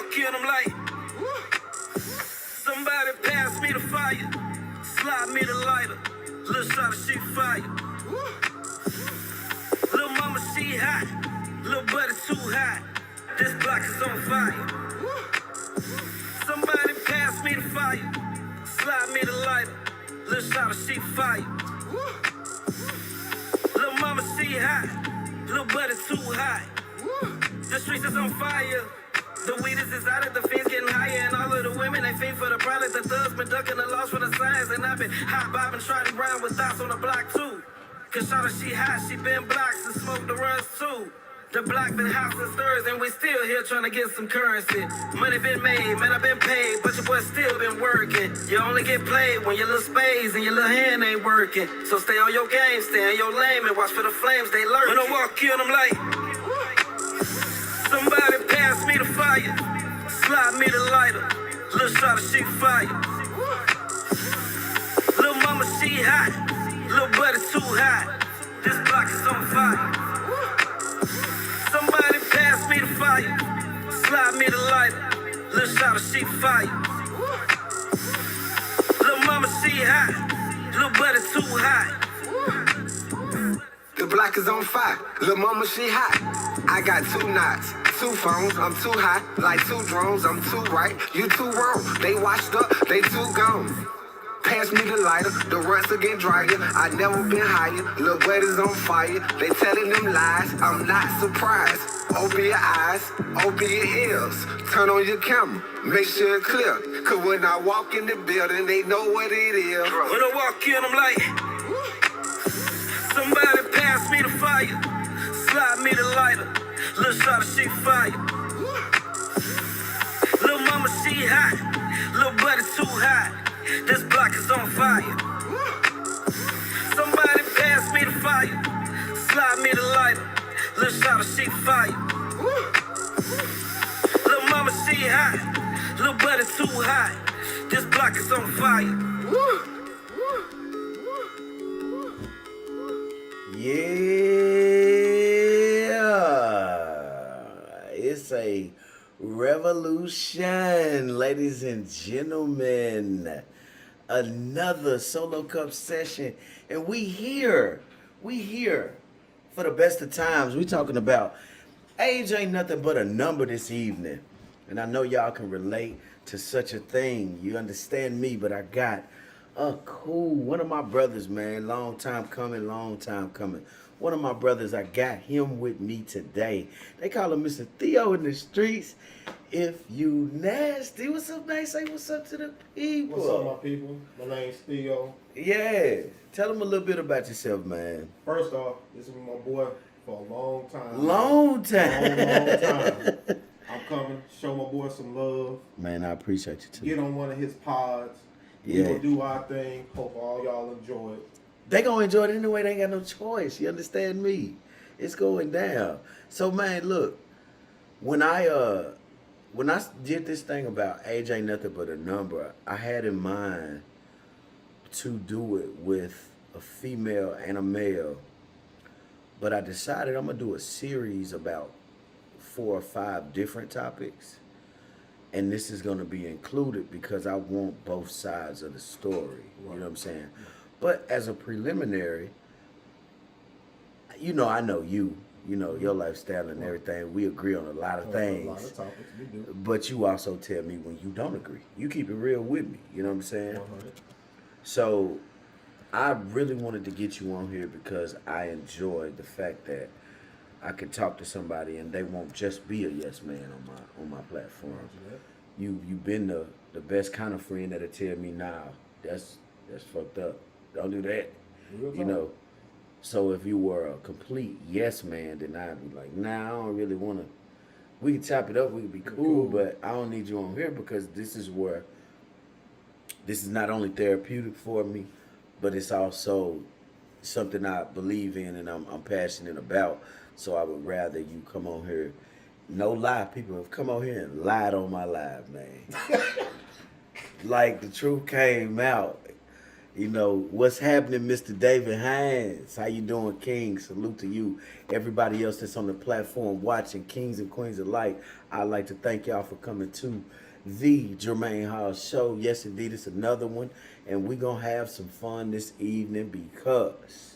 walk in, I'm like, somebody pass me the fire, slide me the lighter, little shot of she fire. Little mama, she hot, little buddy too hot, this block is on fire. Somebody pass me the fire, slide me the lighter, little shot of she fire. Little mama, she hot, little buddy too hot, the streets is on fire. The weed is exotic, the fiends getting higher, and all of the women, they fiend for the product. The thugs been ducking the loss for the signs, and I've been hot bobbing, trotting around with dots on the block too. Cause shawty, she hot, she been blocks and smoked the runs too. The block been hot since Thursday, and we still here trying to get some currency. Money been made, man, I been paid, but your boy still been working. You only get played when your little spades and your little hand ain't working. So stay on your game, stay on your lane, and watch for the flames, they lurk. When I walk in, I'm like, somebody pass me the fire, slide me the lighter, little shot of she fire. Little mama, she hot, little buddy too hot, this block is on fire. Somebody pass me the fire, slide me the lighter, little shot of she fire. Little mama, she hot, little buddy too hot. The block is on fire, lil' mama she hot. I got 2 knots, 2 phones, I'm too hot. Like 2 drones, I'm too right, you too wrong. They washed up, they too gone. Pass me the lighter, the runs are getting drier. I never been higher, lil' buddy's on fire. They telling them lies, I'm not surprised. Open your eyes, open your ears. Turn on your camera, make sure it's clear. Cause when I walk in the building, they know what it is. When I walk in, I'm like, somebody pass me the fire, slide me the lighter, little shot of she fire. Little mama, she hot, little buddy too hot, this block is on fire. Somebody pass me the fire, slide me the lighter, little shot of she fire. Little mama, she hot, little buddy too hot, this block is on fire. Yeah, it's a revolution, ladies and gentlemen. Another solo cup session, and we here for the best of times. We talking about age ain't nothing but a number this evening, and I know y'all can relate to such a thing. You understand me, but I got cool. One of my brothers, man, long time coming. One of my brothers, I got him with me today. They call him Mr. Theo in the streets. If you nasty, what's up, man? Say what's up to the people. What's up, my people? My name's Theo. Yeah. Tell them a little bit about yourself, man. First off, this is my boy for a long time. Long time. Long time. I'm coming. Show my boy some love. Man, I appreciate you too. Get on one of his pods. Yeah. We will do our thing. Hope all y'all enjoy it. They gonna enjoy it anyway. They ain't got no choice. You understand me? It's going down. So, man, look. When I did this thing about age ain't nothing but a number, I had in mind to do it with a female and a male. But I decided I'm gonna do a series about 4 or 5 different topics. And this is going to be included because I want both sides of the story. You know what I'm saying? But as a preliminary, you know, I know you know, your lifestyle and everything. We agree on a lot of things. A lot of topics we do. But you also tell me when you don't agree. You keep it real with me. You know what I'm saying? 100. So I really wanted to get you on here because I enjoyed the fact that I could talk to somebody and they won't just be a yes man on my platform. You've been the best kind of friend that'll tell me, nah, that's fucked up. Don't do that. You know. So if you were a complete yes man, then I'd be like, nah, I don't really wanna. We can chop it up, we can be cool, but I don't need you on here because this is not only therapeutic for me, but it's also something I believe in and I'm passionate about. So I would rather you come on here. No lie, people have come on here and lied on my live, man. Like the truth came out. You know, what's happening, Mr. David Hines? How you doing, King? Salute to you. Everybody else that's on the platform watching, kings and queens alike, I'd like to thank y'all for coming to the Jermaine Hall Show. Yes, indeed, it's another one. And we're going to have some fun this evening because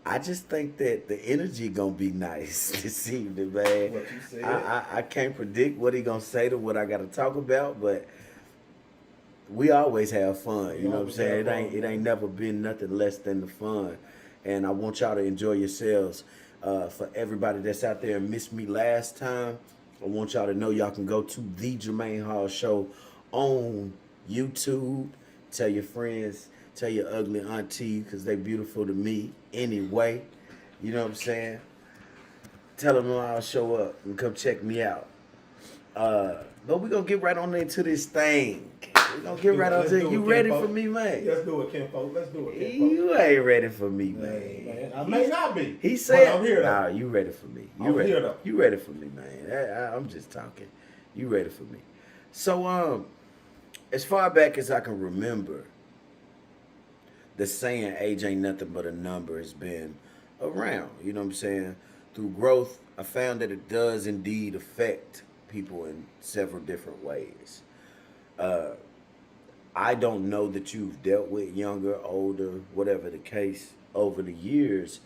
I just think that the energy going to be nice this evening, man. What you said. I can't predict what he going to say to what I got to talk about, but we always have fun, you know what I'm saying? It ain't never been nothing less than the fun. And I want y'all to enjoy yourselves. For everybody that's out there and missed me last time, I want y'all to know y'all can go to the Jermaine Hall Show on YouTube. Tell your friends, tell your ugly auntie, because they beautiful to me anyway. You know what I'm saying? Tell them I'll show up and come check me out. But we're going to get right on into this thing. We're going to get right on into it. You ready for me, man? Let's do it, Kenfolk. Let's do it, Kenfolk. You ain't ready for me, man. I may not be. He said, but I'm here, though. nah, you ready for me. I'm here, though. You ready for me, man. I'm just talking. You ready for me. So, as far back as I can remember, the saying, age ain't nothing but a number, has been around. You know what I'm saying? Through growth, I found that it does indeed affect people in several different ways. I don't know that you've dealt with younger, older, whatever the case over the years,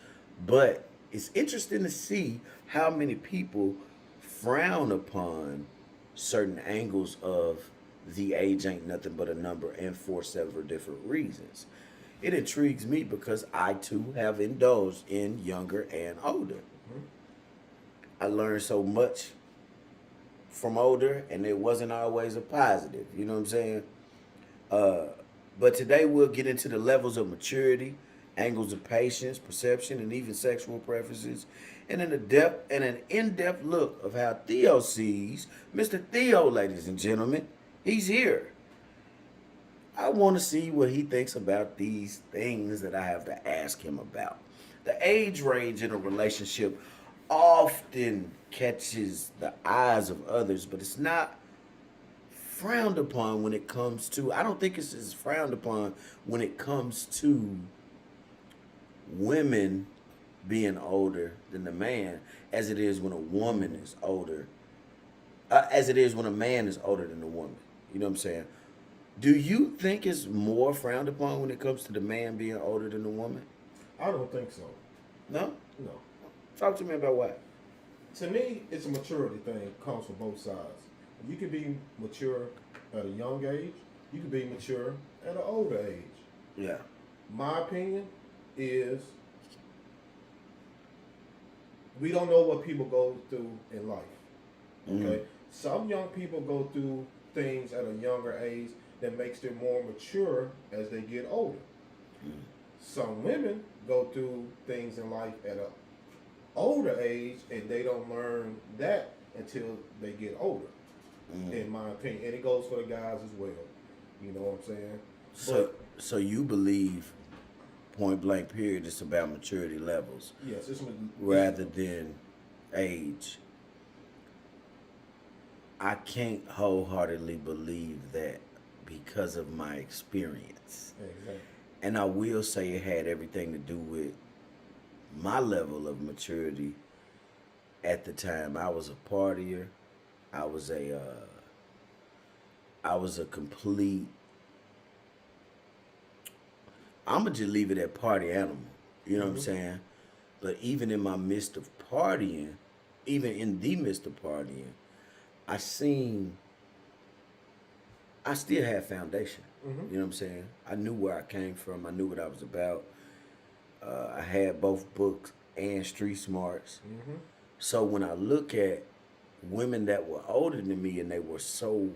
but it's interesting to see how many people frown upon certain angles of the age ain't nothing but a number, and for several different reasons. It intrigues me because I too have indulged in younger and older. I learned so much from older, and it wasn't always a positive. You know what I'm saying? But today we'll get into the levels of maturity, angles of patience, perception, and even sexual preferences, and an in-depth look of how Theo sees Mr. Theo, ladies and gentlemen. He's here. I want to see what he thinks about these things that I have to ask him about. The age range in a relationship often catches the eyes of others, but it's not frowned upon when it comes to, I don't think it's as frowned upon when it comes to women being older than the man as it is when a woman is older, as it is when a man is older than the woman. You know what I'm saying? Do you think it's more frowned upon when it comes to the man being older than the woman? I don't think so. No? No. Talk to me about why. To me, it's a maturity thing. It comes from both sides. You can be mature at a young age. You can be mature at an older age. Yeah. My opinion is we don't know what people go through in life. Okay? Some young people go through things at a younger age that makes them more mature as they get older. Some women go through things in life at an older age and they don't learn that until they get older, in my opinion. And it goes for the guys as well. You know what I'm saying? So you believe, point blank period, it's about maturity levels Yes, rather than age. I can't wholeheartedly believe that because of my experience. Exactly. And I will say it had everything to do with my level of maturity at the time. I was a partier. I was a complete, I'ma just leave it at party animal. You know what I'm saying? But even in my midst of partying, even in the midst of partying, I still had foundation. You know what I'm saying? I knew where I came from. I knew what I was about. I had both books and street smarts. So when I look at women that were older than me and they were so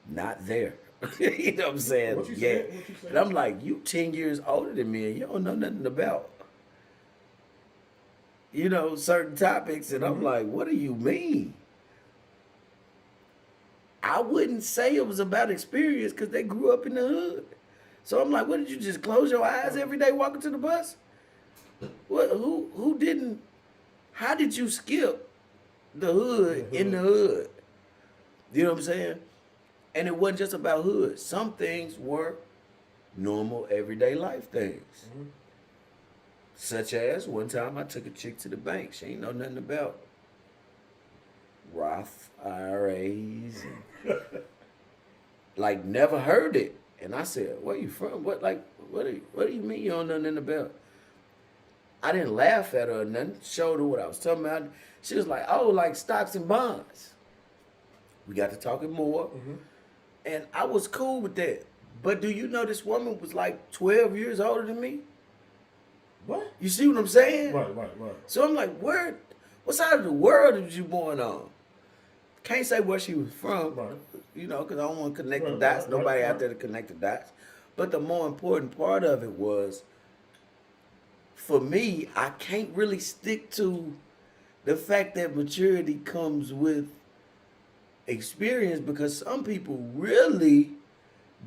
not there, you know what I'm saying? What you Yeah. said? What you said? And I'm like, you 10 years older than me and you don't know nothing about, you know, certain topics. And I'm like, what do you mean? I wouldn't say it was about experience because they grew up in the hood. So I'm like, what, did you just close your eyes every day walking to the bus? What? Who didn't? How did you skip the hood in the hood? You know what I'm saying? And it wasn't just about hood. Some things were normal, everyday life things. Mm-hmm. Such as one time I took a chick to the bank. She ain't know nothing about Roth IRAs and like never heard it. And I said, "Where you from? What do you mean you don't know nothing about?" I didn't laugh at her or nothing. Showed her what I was talking about. She was like, "Oh, like stocks and bonds." We got to talking more, Mm-hmm. and I was cool with that. But do you know this woman was like 12 years older than me? What? You see what I'm saying? Right. So I'm like, what side of the world was you born on? Can't say where she was from, Right. you know, because I don't want to connect the Right, dots. right, Nobody right. out there to connect the dots. But the more important part of it was, for me, I can't really stick to the fact that maturity comes with experience, because some people really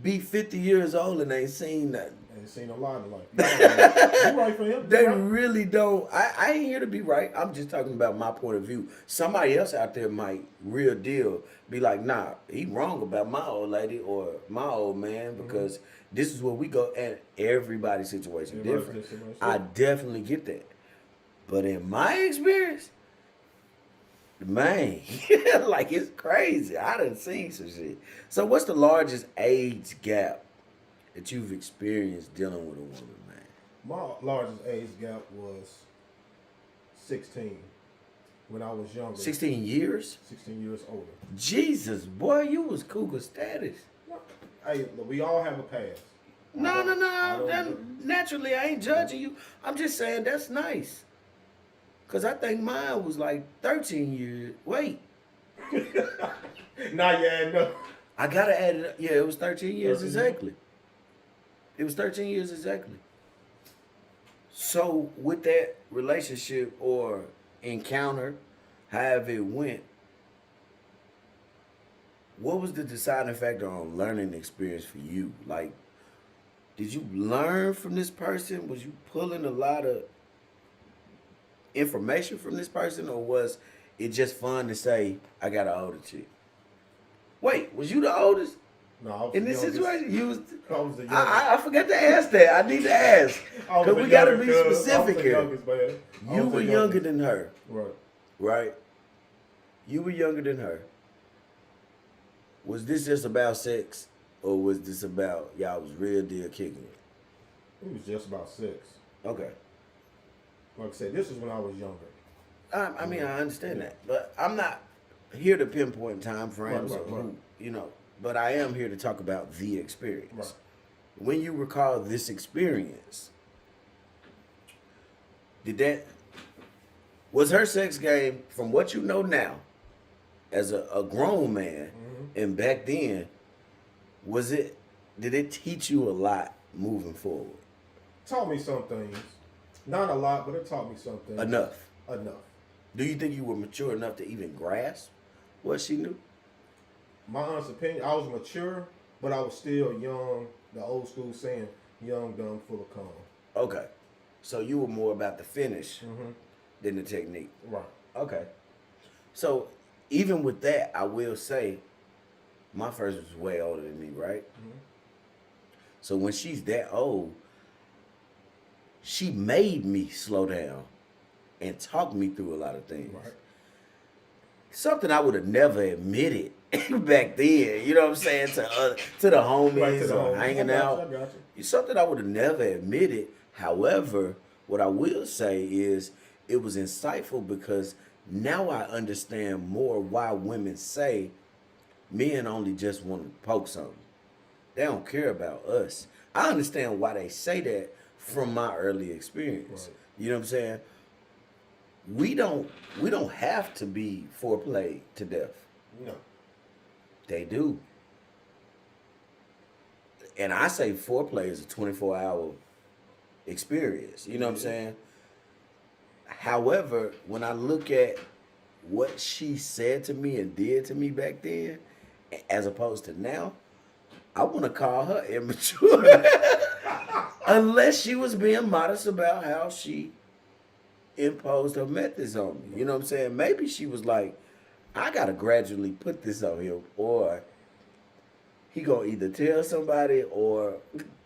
be 50 years old and ain't seen nothing. Ain't seen a lot of life. You right for him. They You right. really don't. I ain't here to be right. I'm just talking about my point of view. Somebody else out there might real deal be like, nah, he wrong about my old lady or my old man, because this is where we go, and everybody's situation Everybody's different. situation. I definitely get that. But in my experience, man, like it's crazy. I done seen some shit. So what's the largest age gap that you've experienced dealing with a woman, man? My largest age gap was 16 when I was younger. 16 years? 16 years older. Jesus, boy, you was cougar status. Hey, look, we all have a past. No. I don't- Then naturally, I ain't judging you. I'm just saying that's nice. Because I think mine was like 13 years. Wait, Nah, yeah, no. I got to add it up. Yeah, it was 13 years 13 exactly. It was 13 years exactly. So with that relationship or encounter, however it went, what was the deciding factor on learning experience for you? Like, did you learn from this person? Was you pulling a lot of information from this person, or was it just fun to say, I got an older chick? Wait, was you the oldest No, I was in the this youngest. situation? You was. I was the youngest. I forgot to ask that. I need to ask. I was Because the we got to youngest, be cuz. I was specific the here. youngest, man. I You was the were younger youngest. than her, Right. right? You were younger than her. Was this just about sex, or was this about y'all was real deal kicking it? It was just about 6. Okay. Like I said, this is when I was younger. I mean, I understand that, but I'm not here to pinpoint time frames Right, or right. who, you know. But I am here to talk about the experience. Right. When you recall this experience, was her sex game, from what you know now, as a grown man, and back then, did it teach you a lot moving forward? Taught me some things. Not a lot, but it taught me some things. Enough. Enough. Do you think you were mature enough to even grasp what she knew? My honest opinion, I was mature, but I was still young. The old school saying, young, dumb, full of cum. Okay. So you were more about the finish than the technique. Right. Okay. So even with that, I will say my first was way older than me, right? So when she's that old, she made me slow down and talk me through a lot of things. Right. Something I would have never admitted back then. You know what I'm saying? To the homies Right to the or homies. hanging I got out. you, I got you. It's something I would have never admitted. However, what I will say is it was insightful, because now I understand more why women say men only just want to poke something. They don't care about us. I understand why they say that from my early experience. Right. You know what I'm saying? We don't have to be foreplay to death. No. They do. And I say foreplay is a 24-hour experience. You know what I'm saying? However, when I look at what she said to me and did to me back then, as opposed to now, I want to call her immature. Unless she was being modest about how she imposed her methods on me. You know what I'm saying? Maybe she was like, I got to gradually put this on him, or he gonna either tell somebody or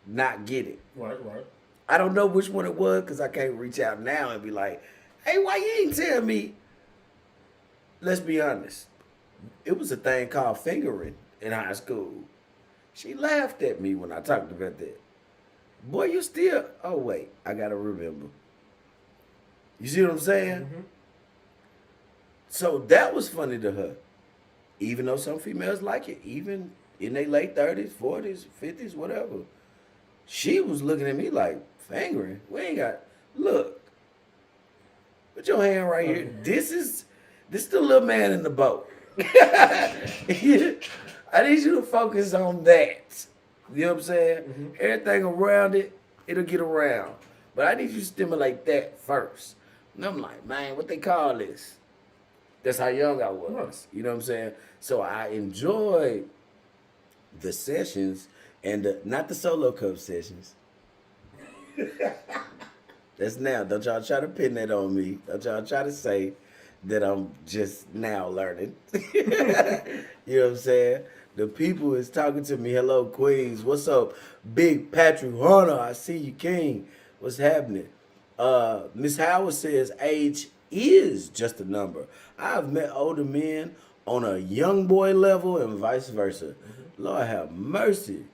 not get it. Right. I don't know which one it was because I can't reach out now and be like, hey, why you ain't tell me? Let's be honest. It was a thing called fingering in high school. She laughed at me when I talked about that. Boy, you still, oh wait, I gotta remember. You see what I'm saying? Mm-hmm. So that was funny to her. Even though some females like it, even in their late 30s, 40s, 50s, whatever. She was looking at me like, fingering? We ain't got, look. Put your hand right here. This is the little man in the boat. I need you to focus on that. You know what I'm saying? Mm-hmm. Everything around it, it'll get around. But I need you to stimulate that first. And I'm like, man, what they call this? That's how young I was. Right. You know what I'm saying? So I enjoyed the sessions and not the solo cup sessions. That's now. Don't y'all try to pin that on me. Don't y'all try to say that I'm just now learning. You know what I'm saying? The people is talking to me. Hello, Queens. What's up? Big Patrick Hunter. I see you, King. What's happening? Miss Howard says age is just a number. I've met older men on a young boy level and vice versa. Mm-hmm. Lord have mercy.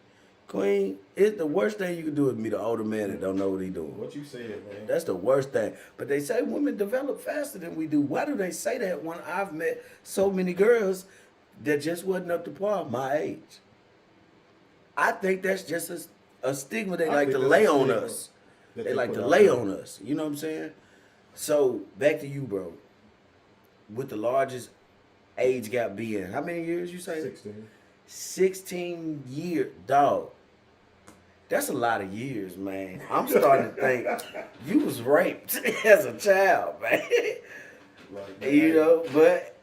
Queen, it's the worst thing you can do is meet an older man that don't know what he doing. What you said, man. That's the worst thing. But they say women develop faster than we do. Why do they say that when I've met so many girls that just wasn't up to par my age? I think that's just a stigma they like to lay on us. They like to lay on us. You know what I'm saying? So, back to you, bro. With the largest age gap being, how many years you say? 16. 16 years, dog. That's a lot of years, man. I'm starting to think you was raped as a child, man. Like, You know, but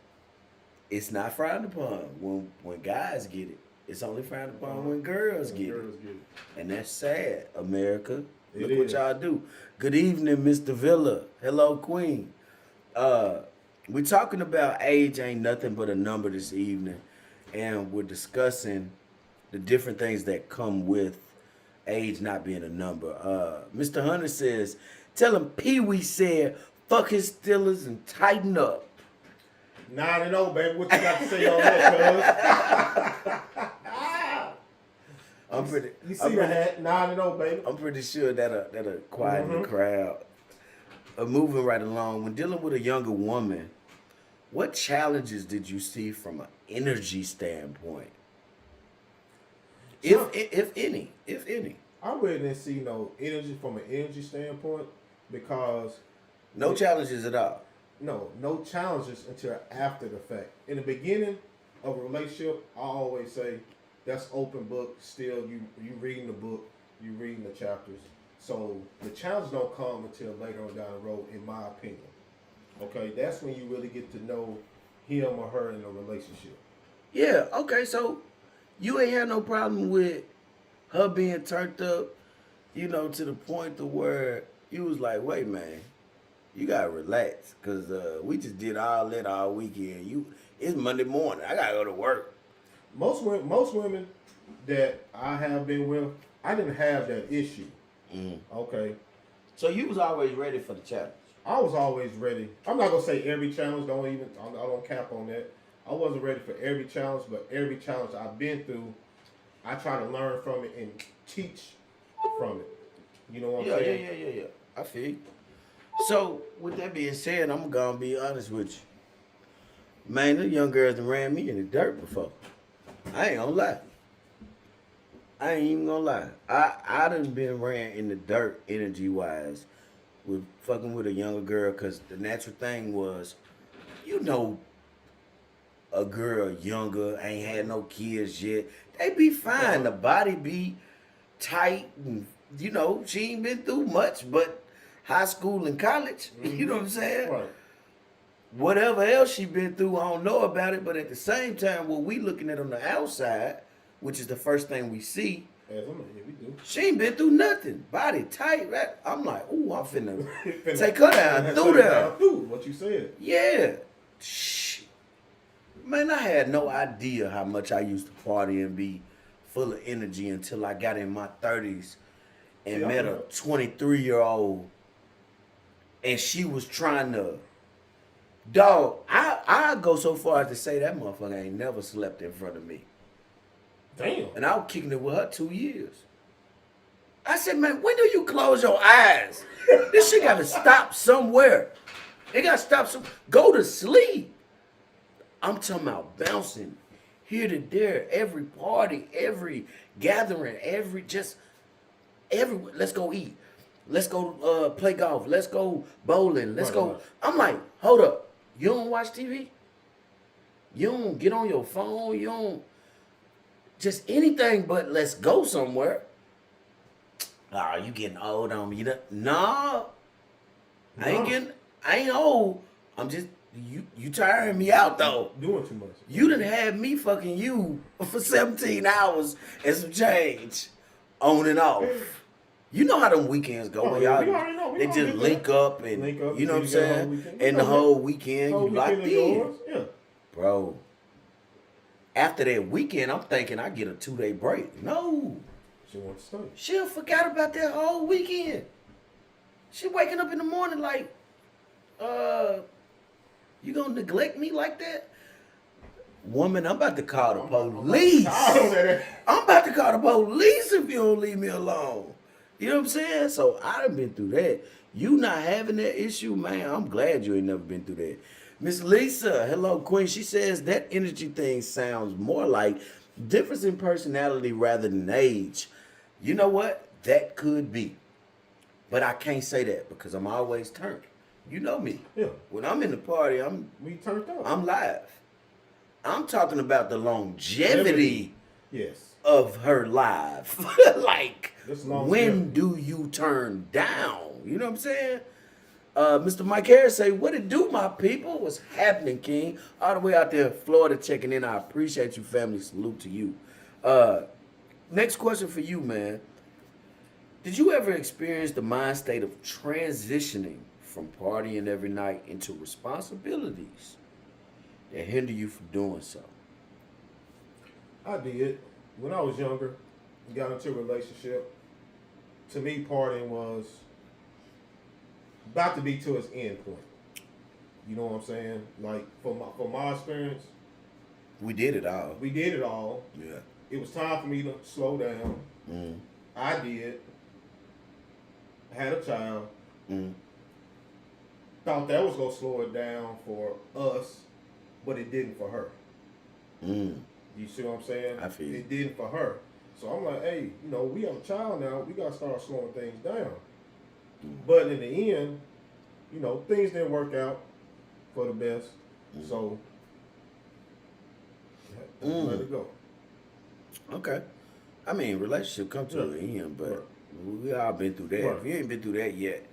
it's not frowned upon when guys get it. It's only frowned upon when girls get it. And that's sad, America. Look what y'all do. Good evening, Mr. Villa. Hello, Queen. We're talking about age ain't nothing but a number this evening. And we're discussing the different things that come with age not being a number. Mr. Hunter says, tell him Pee Wee said, fuck his Steelers and tighten up. 9-0, baby. What you got to say on that, cuz? I'm pretty. You see the hat? 9-0, baby. I'm pretty sure that'll quieten the crowd. Moving right along, when dealing with a younger woman, what challenges did you see from an energy standpoint? If any. I really didn't see no energy from an energy standpoint because No challenges at all. no challenges until after the fact. In the beginning of a relationship, I always say that's open book. Still, you reading the book, you reading the chapters. So the challenges don't come until later on down the road, in my opinion. Okay, that's when you really get to know him or her in a relationship. Yeah, okay, so you ain't had no problem with her being turned up, you know, to the point to where you was like, wait, man, you gotta relax, cause we just did all that all weekend. It's Monday morning. I gotta go to work. Most women that I have been with, I didn't have that issue. Okay, So you was always ready for the challenge. I was always ready. I'm not gonna say every challenge. I don't cap on that. I wasn't ready for every challenge, but every challenge I've been through, I try to learn from it and teach from it. You know what I'm saying? Yeah. I feel you. So, with that being said, I'm gonna be honest with you. Man, the young girls done ran me in the dirt before. I ain't gonna lie. I ain't even gonna lie. I done been ran in the dirt energy-wise with fucking with a younger girl, because the natural thing was, you know, a girl younger, ain't had no kids yet, they be fine. The body be tight, and, you know, she ain't been through much but high school and college. You know what I'm saying? Right. Whatever else she been through, I don't know about it, but at the same time, what we looking at on the outside, which is the first thing we see, As I'm here, we do. she ain't been through nothing. Body tight, right? I'm like, ooh, I'm finna take her down through there. What you said. Yeah. Shh. Man, I had no idea how much I used to party and be full of energy until I got in my 30s and See, I met a know. 23-year-old, and she was trying to. Dog, I go so far as to say that motherfucker ain't never slept in front of me. Damn. And I was kicking it with her 2 years. I said, man, when do you close your eyes? This shit gotta stop somewhere. It gotta stop some. Go to sleep. I'm talking about bouncing here to there, every party, every gathering, every. Let's go eat. Let's go play golf. Let's go bowling. Let's go. Right. I'm like, hold up. You don't watch TV? You don't get on your phone? You don't just anything but let's go somewhere. Ah, you getting old on me. You know? No. I ain't old. I'm just you tiring me out though. Doing too much. You done had me fucking you for 17 hours and some change on and off. You know how them weekends go. Oh, when yeah, y'all we already know. We they all just get link that. up and Link up, you know what I'm be together saying? whole weekend. And the whole weekend Whole you locked weekend is in. yours. Yeah. Bro. After that weekend, I'm thinking I get a 2-day break. No. She wants to stay. She forgot about that whole weekend. She waking up in the morning like, you gonna neglect me like that? Woman, I'm about to call the police. I'm about to call the police if you don't leave me alone. You know what I'm saying? So I done been through that. You not having that issue, man, I'm glad you ain't never been through that. Miss Lisa, hello, Queen. She says that energy thing sounds more like difference in personality rather than age. You know what? That could be. But I can't say that because I'm always turned. You know me. Yeah. When I'm in the party, We turned up. I'm live. I'm talking about the longevity Yes. of her live. Like, This longevity. when do you turn down? You know what I'm saying? Mr. Mike Harris say, what it do, my people? What's happening, King? All the way out there in Florida checking in. I appreciate you, family. Salute to you. Next question for you, man. Did you ever experience the mind state of transitioning from partying every night into responsibilities that hinder you from doing so? I did. When I was younger, got into a relationship. To me, partying was about to be to its end point. You know what I'm saying? Like from my experience, We did it all. we did it all. Yeah. It was time for me to slow down. Mm. I did. Had a child. Mm. Thought that was gonna slow it down for us, but it didn't for her. Mm. You see what I'm saying? I feel you. It didn't for her. So I'm like, hey, you know, we have a child now. We gotta start slowing things down. But in the end, you know, things didn't work out for the best. So let it go. Okay. I mean, relationship come to an end, but we all been through that. Right. If you ain't been through that yet,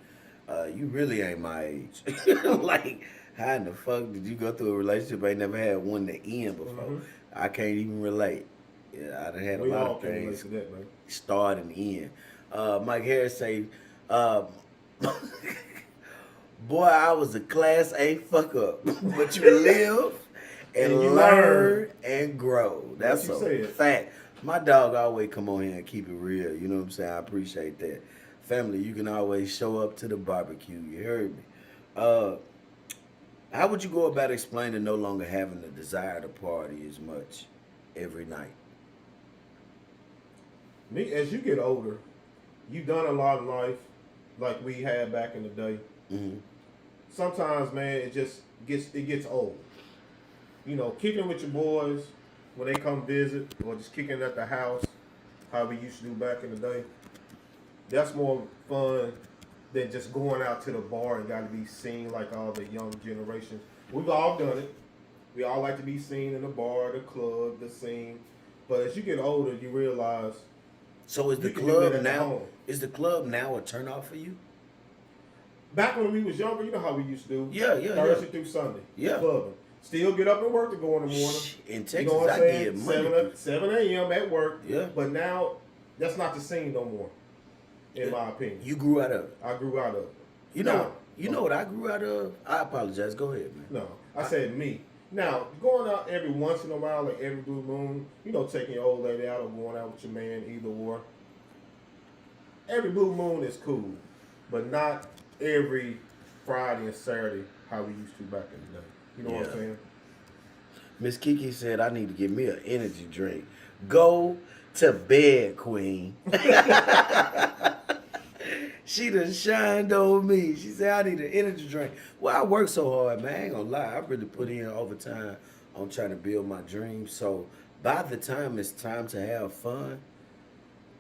you really ain't my age. Like, how in the fuck did you go through a relationship? I ain't never had one to end before. Mhm. I can't even relate. Yeah, I done had a We lot all of can relate things to that, man. start and end. Mike Harris say, boy, I was a class A fuck up, but you live and And you learn and grow. That's What you a said. fact. My dog always come on here and keep it real. You know what I'm saying? I appreciate that. Family, you can always show up to the barbecue. You heard me. How would you go about explaining no longer having the desire to party as much every night? Me, as you get older, you've done a lot in life, like we had back in the day. Mm-hmm. Sometimes, man, it just gets old. You know, kicking with your boys when they come visit, or just kicking at the house, how we used to do back in the day. That's more fun than just going out to the bar and got to be seen like all the young generations. We've all done it. We all like to be seen in the bar, the club, the scene. But as you get older, you realize. So is the You can do that club at now? home. Is the club now a turnoff for you? Back when we was younger, you know how we used to do. Yeah, Thursday through Sunday. Yeah. Clubbing. Still get up and work to go in the morning. In You Texas, know what I'm I saying? did Monday. 7 a.m. at work. Yeah. But now, that's not the scene no more, in my opinion. You grew out of it. I grew out of it. You know what I grew out of? I apologize. Go ahead, man. No, I said me. Now, going out every once in a while, like every blue moon, taking your old lady out or going out with your man, either or. Every blue moon is cool, but not every Friday and Saturday how we used to back in the day. You know what I'm saying? Miss Kiki said I need to get me an energy drink. Go to bed, Queen. She done shined on me. She said I need an energy drink. Well, I work so hard, man. I ain't gonna lie. I really put in overtime on trying to build my dreams. So by the time it's time to have fun,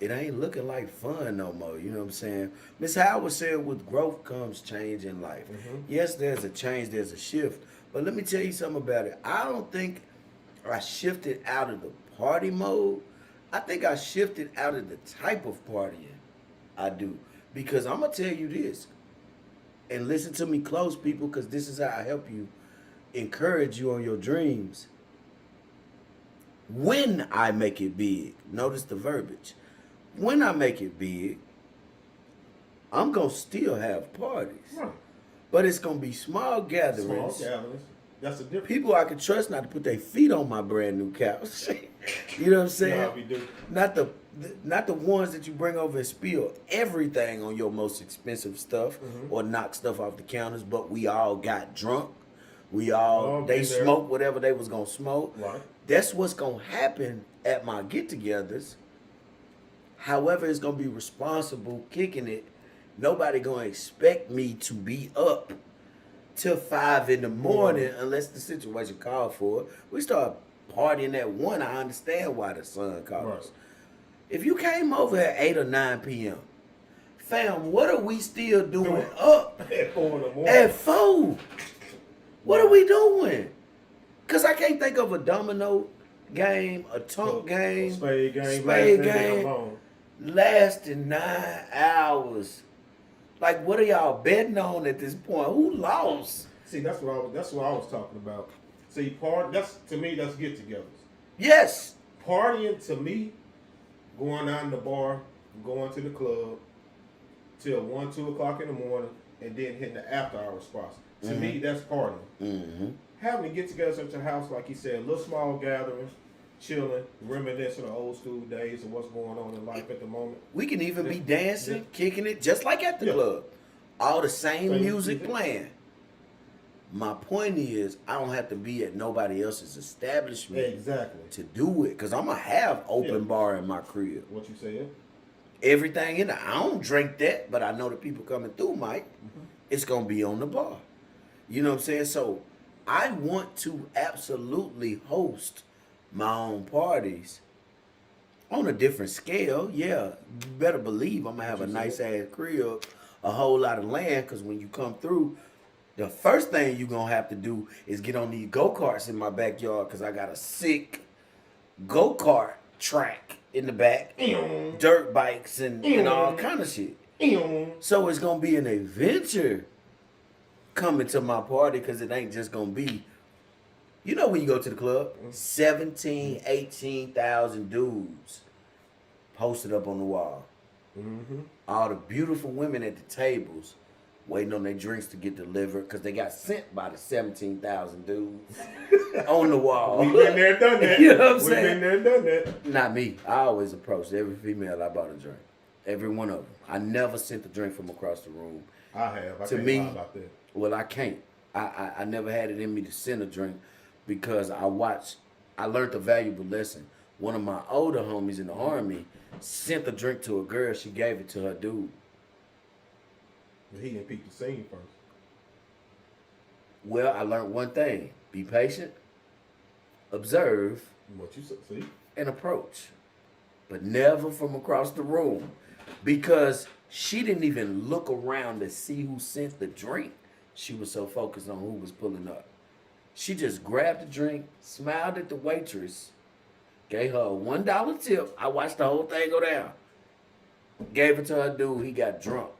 it ain't looking like fun no more. You know what I'm saying? Miss Howard said with growth comes change in life. Mm-hmm. Yes, there's a change, there's a shift. But let me tell you something about it. I don't think I shifted out of the party mode. I think I shifted out of the type of partying I do. Because I'm going to tell you this, and listen to me close, people, because this is how I help you, encourage you on your dreams. When I make it big, notice the verbiage. When I make it big, I'm going to still have parties. Right. But it's going to be small gatherings. Small gatherings. That's the difference. People I can trust not to put their feet on my brand new couch. You know what I'm saying? You know how we do. Not the ones that you bring over and spill everything on your most expensive stuff or knock stuff off the counters, but we all got drunk. They smoked whatever they was gonna smoke. Right. That's what's gonna happen at my get-togethers. However, it's gonna be responsible kicking it. Nobody gonna expect me to be up till 5 in the morning unless the situation called for it. We start partying at 1. I understand why the sun calls. Right. If you came over at 8 or 9 p.m., fam, what are we still doing up At 4 in the morning. at 4? What are we doing? Because I can't think of a domino game, a tunk game, Spade game. spade last nigga game alone. lasting 9 hours. Like, what are y'all betting on at this point? Who lost? See, that's what I was talking about. See, to me, that's get-togethers. Yes. Partying to me, going out in the bar, going to the club till 1, 2 o'clock in the morning, and then hitting the after-hour spots. To me, that's partying. Mm-hmm. Having to get together at your house, like you said, little small gatherings, chilling, reminiscing of old school days and what's going on in life at the moment. We can even be dancing, kicking it, just like at the club. All the same music playing. My point is, I don't have to be at nobody else's establishment to do it. Because I'm going to have open bar in my crib. What you saying? Everything in there. I don't drink that, but I know the people coming through, Mike. It's going to be on the bar. You know what I'm saying? So I want to absolutely host my own parties on a different scale. Yeah, you better believe I'm going to have a nice ass crib, a whole lot of land, because when you come through, the first thing you're going to have to do is get on these go-karts in my backyard, because I got a sick go-kart track in the back, dirt bikes and all kind of shit. So it's going to be an adventure coming to my party, because it ain't just going to be, you know, when you go to the club, 17, 18,000 dudes posted up on the wall. All the beautiful women at the tables waiting on their drinks to get delivered because they got sent by the 17,000 dudes on the wall. We've been there, done that. You know what I'm We've saying? been there, done that. Not me. I always approached every female I bought a drink. Every one of them. I never sent a drink from across the room. I have. I To can't me, lie about that. Well, I can't. I never had it in me to send a drink because I learned a valuable lesson. One of my older homies in the Army sent a drink to a girl. She gave it to her dude. But he didn't peep the scene first. Well, I learned one thing. Be patient, observe, What you see? and approach. But never from across the room. Because she didn't even look around to see who sent the drink. She was so focused on who was pulling up. She just grabbed the drink, smiled at the waitress, gave her a $1 tip. I watched the whole thing go down. Gave it to her dude. He got drunk.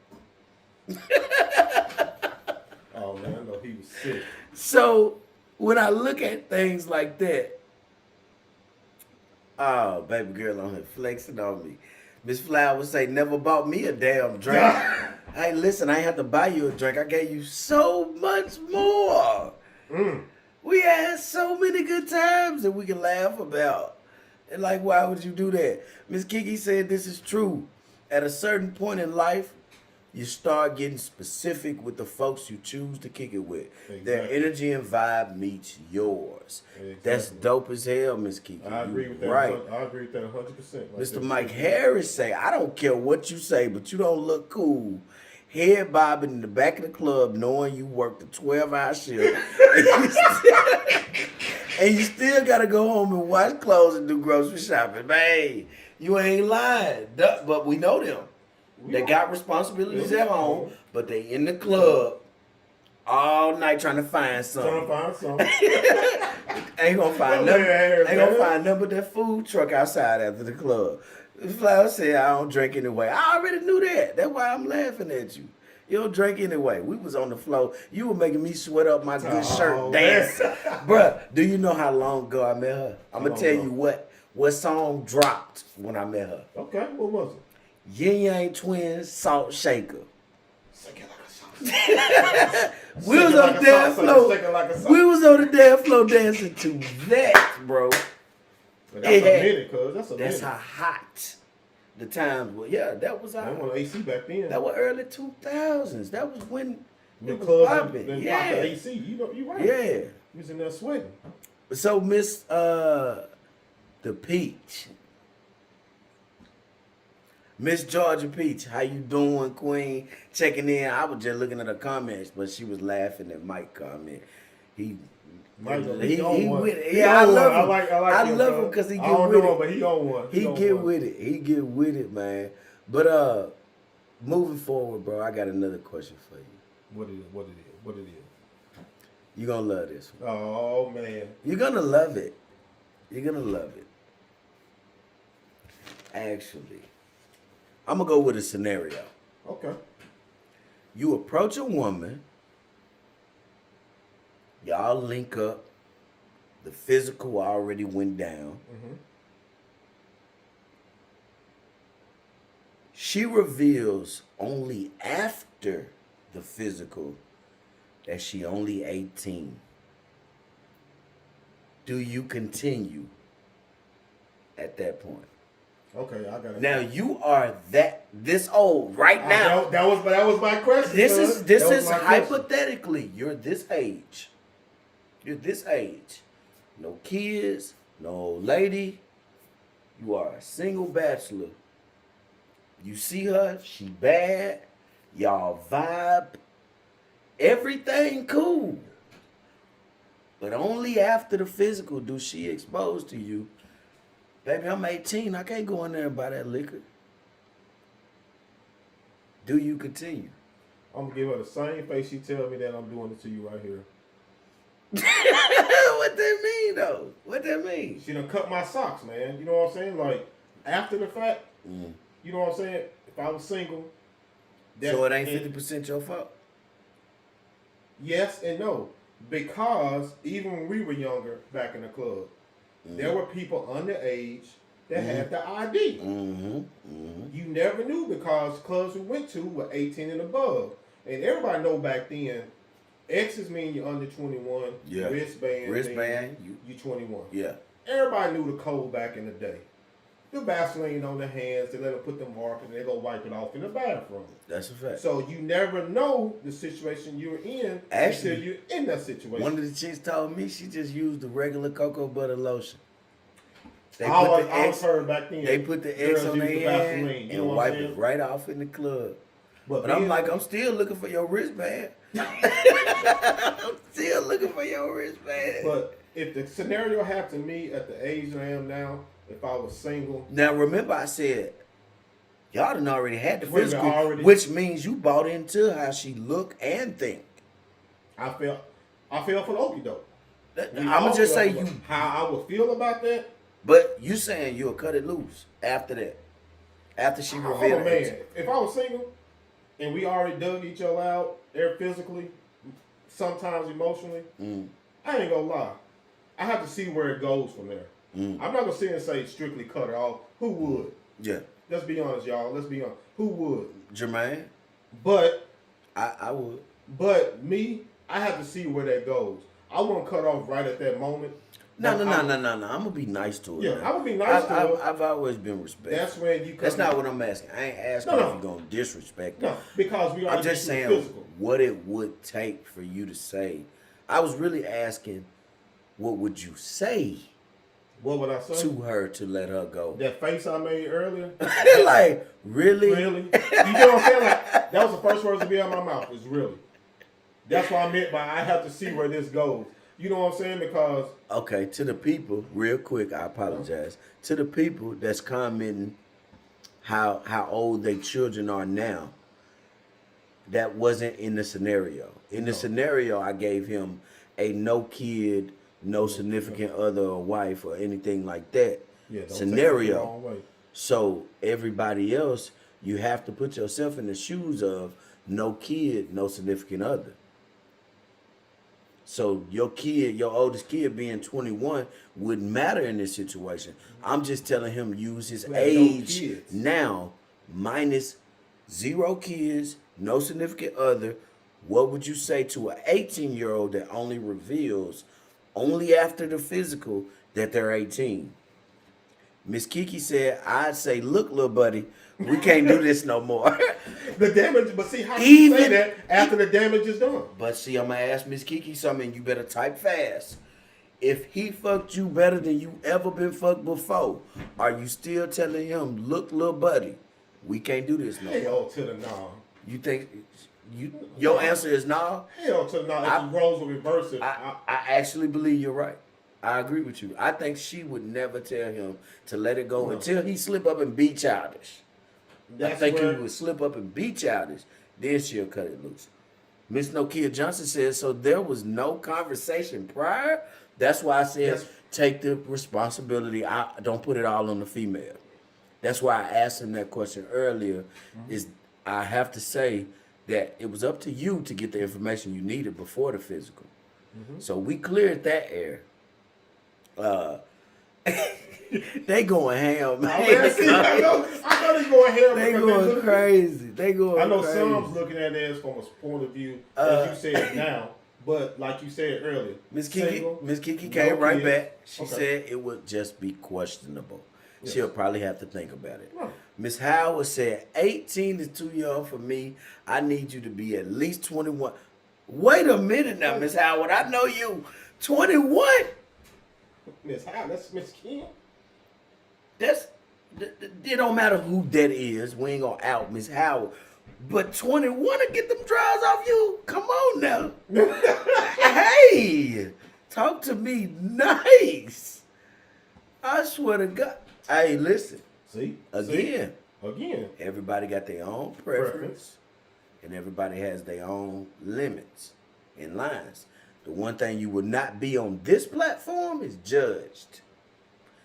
Oh man, I know he was sick. So when I look at things like that, oh, baby girl on here flexing on me. Miss Flowers say, never bought me a damn drink. Hey, listen, I ain't have to buy you a drink. I gave you so much more. We had so many good times that we can laugh about. And like, why would you do that? Miss Kiki said this is true. At a certain point in life, you start getting specific with the folks you choose to kick it with. Their Exactly. energy and vibe meets yours. Exactly. That's dope as hell, Miss Kiki. I agree with that. Right. I agree with that 100%. Mr. Mike Harris say, I don't care what you say, but you don't look cool. Head bobbing in the back of the club knowing you worked a 12-hour shift. And you still got to go home and wash clothes and do grocery shopping. Man, you ain't lying. But we know them. They got responsibilities at home, but they in the club all night trying to find something. Ain't gonna find nothing but that food truck outside after the club. Flower said, I don't drink anyway. I already knew that. That's why I'm laughing at you. You don't drink anyway. We was on the floor. You were making me sweat up my good shirt dance. Bruh, do you know how long ago I met her? I'm going to tell you what song dropped when I met her. Okay, what was it? Yin Yang Twins, Salt Shaker. Shake it like a salt. We was on the dance floor. We was on the dance floor dancing to that, bro. But that's a minute, cuz. That's how hot the times were. Yeah, that was I want AC back then. That was early 2000s. That was when the it was club popping. and Yeah. the AC. You right. Yeah. You was in there sweating. So Miss the Peach. Miss Georgia Peach, how you doing, Queen? Checking in. I was just looking at her comments, but she was laughing at Mike's comment. He with it. Yeah, I love him. I love him because he get with it. But he on one. He get with it. He get with it, man. But moving forward, bro, I got another question for you. What it is? You're gonna love this one. Oh man. You're gonna love it. You're gonna love it. Actually, I'm gonna go with a scenario. Okay. You approach a woman, y'all link up, the physical already went down. Mm-hmm. She reveals only after the physical that she only 18. Do you continue at that point? Okay, I got it. Now you are this old right now. That was my question. This is my hypothetically. You're this age. You're this age. No kids, no lady. You are a single bachelor. You see her, she bad. Y'all vibe. Everything cool. But only after the physical do she expose to you. Baby, I'm 18. I can't go in there and buy that liquor. Do you continue? I'm gonna give her the same face she tell me that I'm doing it to you right here. What that mean though? What that mean? She done cut my socks, man. You know what I'm saying? Like after the fact, you know what I'm saying? If I was single, so it ain't 50% your fault? Yes and no. Because even when we were younger back in the club, there were people underage that had the ID. You never knew because clubs we went to were 18 and above. And everybody know back then, X's mean you're under 21. Yeah. Wristband you 21. Yeah. Everybody knew the code back in the day. The Vaseline on the hands, they let them put the mark and they go wipe it off in the bathroom. That's a fact. So you never know the situation you're in Actually, until you're in that situation. One of the chicks told me she just used the regular cocoa butter lotion. I always heard back then. They put the X on their hand and wipe it right off in the club. But I'm like, I'm still looking for your wristband. I'm still looking for your wristband. But if the scenario happened to me at the age I am now, if I was single. Now remember I said, y'all done already had the physical, which means you bought into how she look and think. I fell for the okie doke. I'm going to just say you. How I would feel about that. But you saying you'll cut it loose after that. After she revealed it. If I was single and we already dug each other out, there physically, sometimes emotionally, I ain't gonna lie. I have to see where it goes from there. I'm not gonna sit and say strictly cut her off. Who would? Yeah. Let's be honest, y'all. Let's be honest. Who would? Jermaine. But I would. But me, I have to see where that goes. I won't cut off right at that moment. No. But I'm gonna be nice to her. Yeah, man. I would be nice to her. I've always been respectful. That's when you. That's not what I'm asking. I ain't asking No. if you're gonna disrespect. No, because we are. I'm just saying physical. what it would take for you to say. I was really asking, what would you say What would I say? to her to let her go? That face I made earlier. Like, really? Really? You know what I'm saying? Like, that was the first words to be out of my mouth. Is really. That's what I meant by I have to see where this goes. You know what I'm saying? Because Okay, to the people, real quick, I apologize. To the people that's commenting how old their children are now, that wasn't in the scenario. In the scenario, I gave him a no kid, no significant other or wife or anything like that yeah, don't take it the scenario. wrong way. So everybody else, you have to put yourself in the shoes of no kid, no significant other. So your kid, your oldest kid being 21 wouldn't matter in this situation. I'm just telling him use his We have no age kids. now minus 0 kids, no significant other. What would you say to an 18-year-old that only reveals only after the physical that they're 18? Miss Kiki said, I'd say, look, little buddy, we can't do this no more. The damage, but see how you say Even- that after the damage is done. But see, I'm gonna ask Miss Kiki something. You better type fast. If he fucked you better than you ever been fucked before, are you still telling him, look, little buddy, we can't do this no more? Hell to the no. You think your answer is no? Hell to the no. If I- the roles will reverse it. I actually believe you're right. I agree with you. I think she would never tell him to let it go No. until he slip up and be childish. I That's think where, he would slip up and be childish. Then she'll cut it loose. Miss Nokia Johnson says, so there was no conversation prior? That's why I said Yes. take the responsibility. I don't put it all on the female. That's why I asked him that question earlier. Is I have to say that it was up to you to get the information you needed before the physical. So we cleared that air. They going ham, man. I know they going ham. They because going look- crazy. They going I know crazy. some's looking at it from a point of view, as you said now, but like you said earlier, Miss Kiki, single, Miss Kiki no came right kids. back. She Okay. said it would just be questionable. Yes. She'll probably have to think about it. Right. Miss Howard said 18 is too young for me. I need you to be at least 21. Wait a minute now, Miss Howard. I know you. 21? Miss Howard, that's Miss Kim. It don't matter who that is. We ain't gonna out Miss Howard. But 21 to get them drawers off you? Come on now. Hey, talk to me nice. I swear to God. Hey, listen. See? Again, Again. everybody got their own preference. And everybody has their own limits and lines. The one thing you will not be on this platform is judged.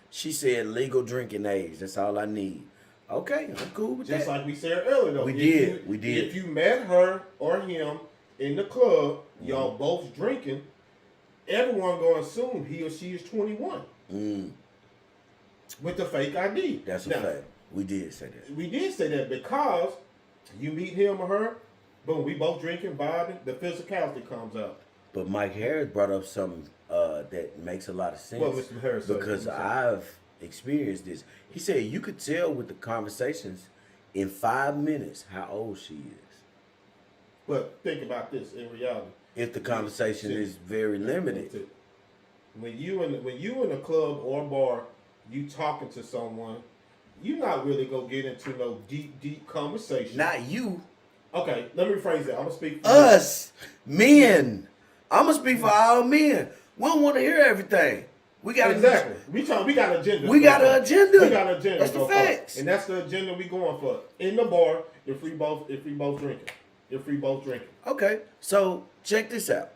She said legal drinking age. That's all I need. Okay, I'm cool with Just that. like we said earlier, though. We If did. If you met her or him in the club, y'all both drinking, everyone gonna assume he or she is 21 with the fake ID. That's a Now, fact. We did say that. We did say that because you meet him or her, boom, we both drinking, vibing, the physicality comes out. But Mike Harris brought up something that makes a lot of sense. What Mr. Harris said? Because What he said? I've experienced this. He said you could tell with the conversations in 5 minutes how old she is. But think about this in reality. If the conversation is very limited. When you in a club or a bar, you talking to someone, you not really gonna get into no deep conversation. Not you. Okay, let me rephrase that. I'm gonna speak for Us. Men. I'm going to speak for all men. We don't want to hear everything. We got Exactly. We got an agenda. We got an agenda. We got an agenda. That's to the go for. facts. And that's the agenda we going for. In the bar, if we both drinking. If we both drinking. Okay, so check this out.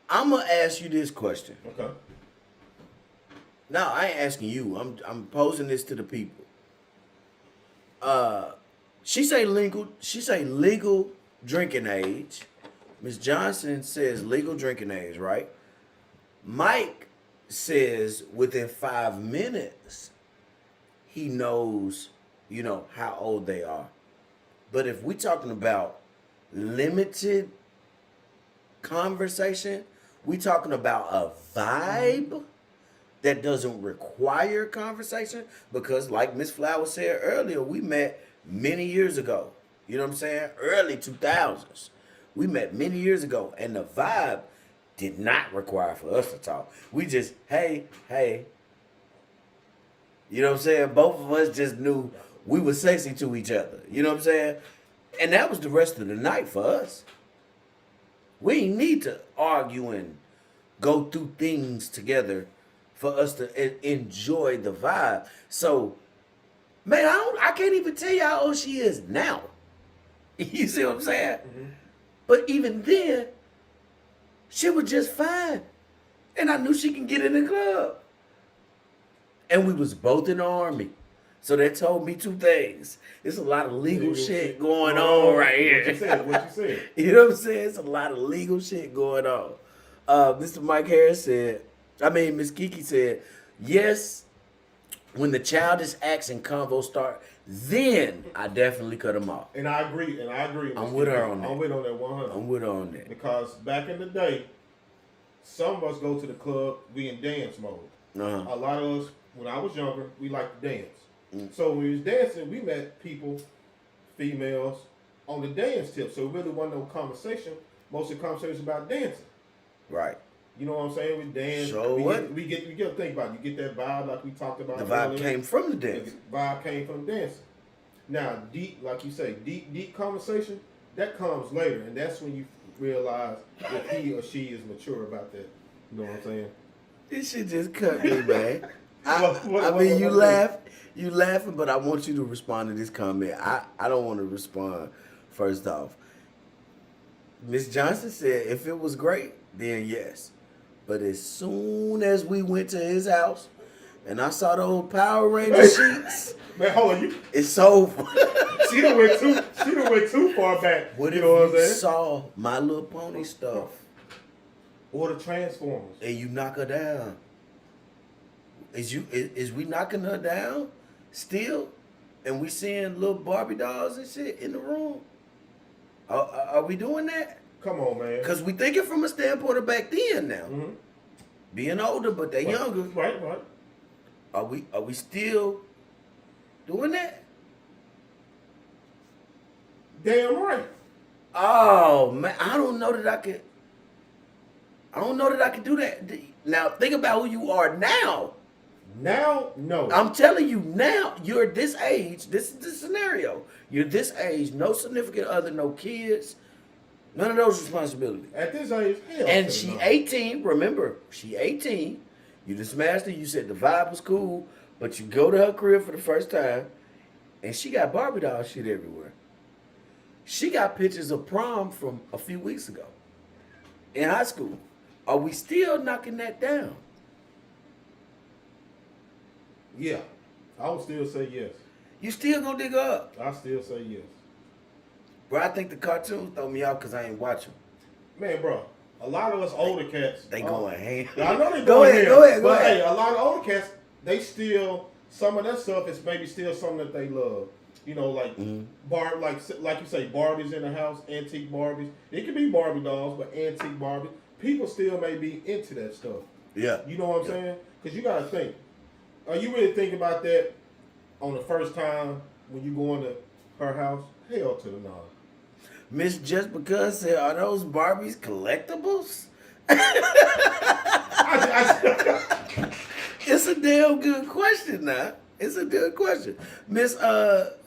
I'm gonna ask you this question. Okay. No, I ain't asking you. I'm posing this to the people. She say legal drinking age. Miss Johnson says legal drinking age, right? Mike says within 5 minutes he knows, how old they are. But if we're talking about limited conversation. We talking about a vibe that doesn't require conversation because, like Miss Flower said earlier, we met many years ago. You know what I'm saying? Early 2000s. We met many years ago, and the vibe did not require for us to talk. We just, hey. You know what I'm saying? Both of us just knew we were sexy to each other. You know what I'm saying? And that was the rest of the night for us. We ain't need to argue and go through things together for us to enjoy the vibe. So, man, I can't even tell you how old she is now. You see what I'm saying? Mm-hmm. But even then, she was just fine. And I knew she can get in the club. And we was both in the Army. So that told me two things. There's a lot of legal shit going on right here. What you said? You know what I'm saying? It's a lot of legal shit going on. Mr. Mike Harris Miss Kiki said, yes, when the childish acts and convo start, then I definitely cut them off. And I agree. I'm with her on that. I'm with on that 100. I'm with her on that. Because back in the day, some of us go to the club, we in dance mode. Uh-huh. A lot of us, when I was younger, we liked to dance. So when we was dancing, we met people, females, on the dance tip. So it really wasn't no conversation. Most of the conversation was about dancing. Right. You know what I'm saying? We dance. So we get to think about it. You get that vibe like we talked about. The vibe earlier. came from the dance. The vibe came from dancing. Now, deep, like you say, deep conversation, that comes later. And that's when you realize if he or she is mature about that. You know what I'm saying? This shit just cut me, man. You laughing, but I want you to respond to this comment. I don't want to respond first off. Miss Johnson said if it was great, then yes. But as soon as we went to his house and I saw the old Power Ranger sheets, man, hold on, it's over. She done went too far back. What you if know what I'm you saying? saw My Little Pony stuff? Or the Transformers. And you knock her down. Is we knocking her down still? And we seeing little Barbie dolls and shit in the room? Are we doing that? Come on, man. Because we thinking from a standpoint of back then now. Mm-hmm. Being older, but they younger. Right. Are we still doing that? Damn right. Oh man, I don't know that I could do that. Now think about who you are now. Now, no. I'm telling you now, you're this age. This is the scenario. You're this age, no significant other, no kids, none of those responsibilities. At this age, hell. And she 18, remember, she 18. You just smashed her, you said the vibe was cool, but you go to her crib for the first time, and she got Barbie doll shit everywhere. She got pictures of prom from a few weeks ago in high school. Are we still knocking that down? Yeah. I would still say yes. You still gonna dig her up? I still say yes. Bro, I think the cartoons throw me off because I ain't watching. Man, bro, a lot of us older cats. They going ham. I know they Go ahead. But hey, a lot of older cats, they still, some of that stuff is maybe still something that they love. You know, like like you say, Barbies in the house, antique Barbies. It could be Barbie dolls, but antique Barbies. People still may be into that stuff. Yeah. You know what I'm saying? Because you got to think. Are you really thinking about that on the first time when you go into her house? Hell to the no. Miss Just Because said, are those Barbies collectibles? It's a damn good question now. It's a good question. Miss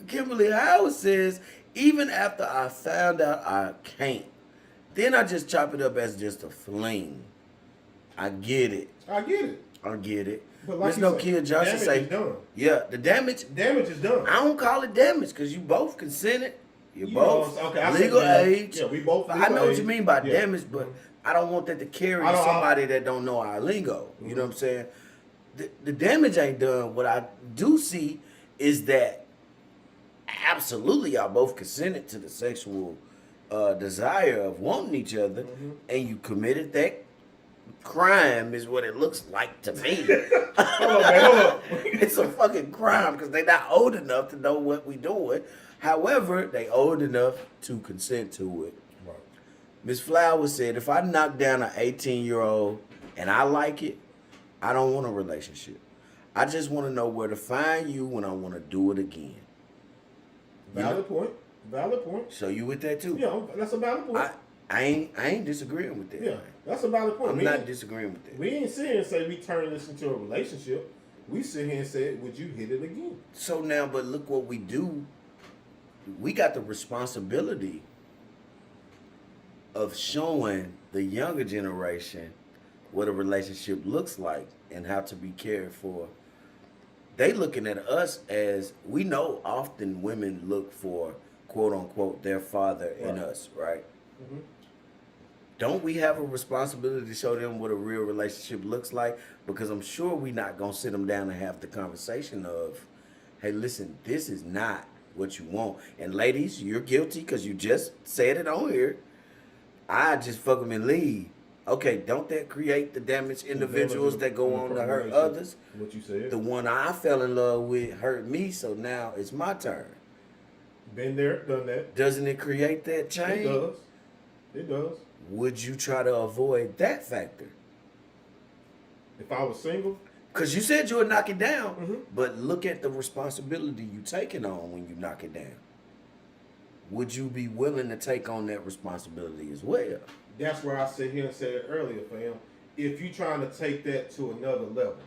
Kimberly Howard says, even after I found out I can't, then I just chop it up as just a fling. I get it. But like Miss Nokia Johnson say, yeah, the damage is done. I don't call it damage because you both consented. You're both legal age. Yeah, we both. I know what you mean by damage, but I don't want that to carry somebody that don't know our lingo. Mm-hmm. You know what I'm saying? The damage ain't done. What I do see is that absolutely y'all both consented to the sexual desire of wanting each other, and you committed that crime is what it looks like to me. Hold on. It's a fucking crime because they're not old enough to know what we doing. However, they old enough to consent to it. Right. Miss Flowers said, if I knock down an 18-year-old and I like it, I don't want a relationship. I just want to know where to find you when I want to do it again. Valid point. Valid point. So you with that too? Yeah, that's a valid point. I ain't disagreeing with that. Yeah, that's a valid point. I'm not disagreeing with that. We ain't sit here and say we turn this into a relationship. We sit here and say, would you hit it again? So now, but look what we do. We got the responsibility of showing the younger generation what a relationship looks like and how to be cared for. They looking at us as, we know often women look for, quote unquote, their father in us, right? Mm-hmm. Don't we have a responsibility to show them what a real relationship looks like? Because I'm sure we're not going to sit them down and have the conversation of, hey, listen, this is not what you want. And ladies, you're guilty because you just said it on here. I just fuck them and leave. Okay, don't that create the damaged individuals that go on to hurt others? What you said. The one I fell in love with hurt me, so now it's my turn. Been there, done that. Doesn't it create that change? It does. It does. Would you try to avoid that factor? If I was single, Because you said you would knock it down, Mhm. but look at the responsibility you taking on when you knock it down. Would you be willing to take on that responsibility as well? that's where I sit here and said it earlier, fam. If you trying to take that to another level,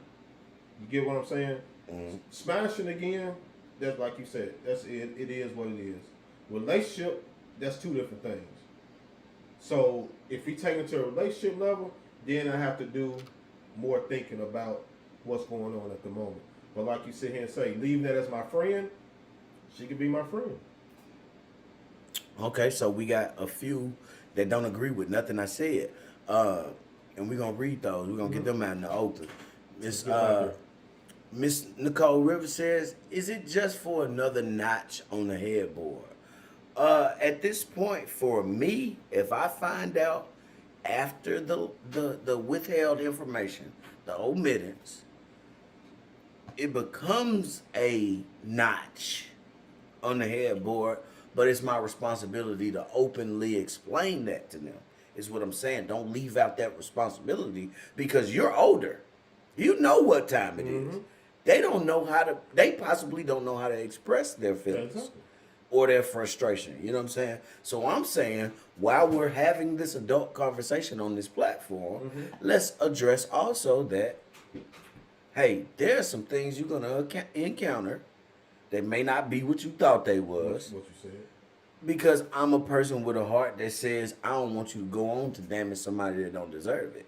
you get what I'm saying? Mhm. Smashing again, that's like you said. That's it. It is what it is. Relationship, that's two different things. So if we take it to a relationship level, then I have to do more thinking about what's going on at the moment. But like you sit here and say, leaving that as my friend, she could be my friend. Okay, so we got a few that don't agree with nothing I said. And we're going to read those. We're going to get them out in the open. Miss Nicole Rivers says, is it just for another notch on the headboard? At this point, for me, if I find out after the withheld information, the omittance, it becomes a notch on the headboard, but it's my responsibility to openly explain that to them. Is what I'm saying. Don't leave out that responsibility because you're older. You know what time it is. They don't know how to, they possibly don't know how to express their feelings. Exactly. Or their frustration. You know what I'm saying? So I'm saying, while we're having this adult conversation on this platform, let's address also that, hey, there are some things you're going to encounter that may not be what you thought they was. What you said. Because I'm a person with a heart that says, I don't want you to go on to damage somebody that don't deserve it.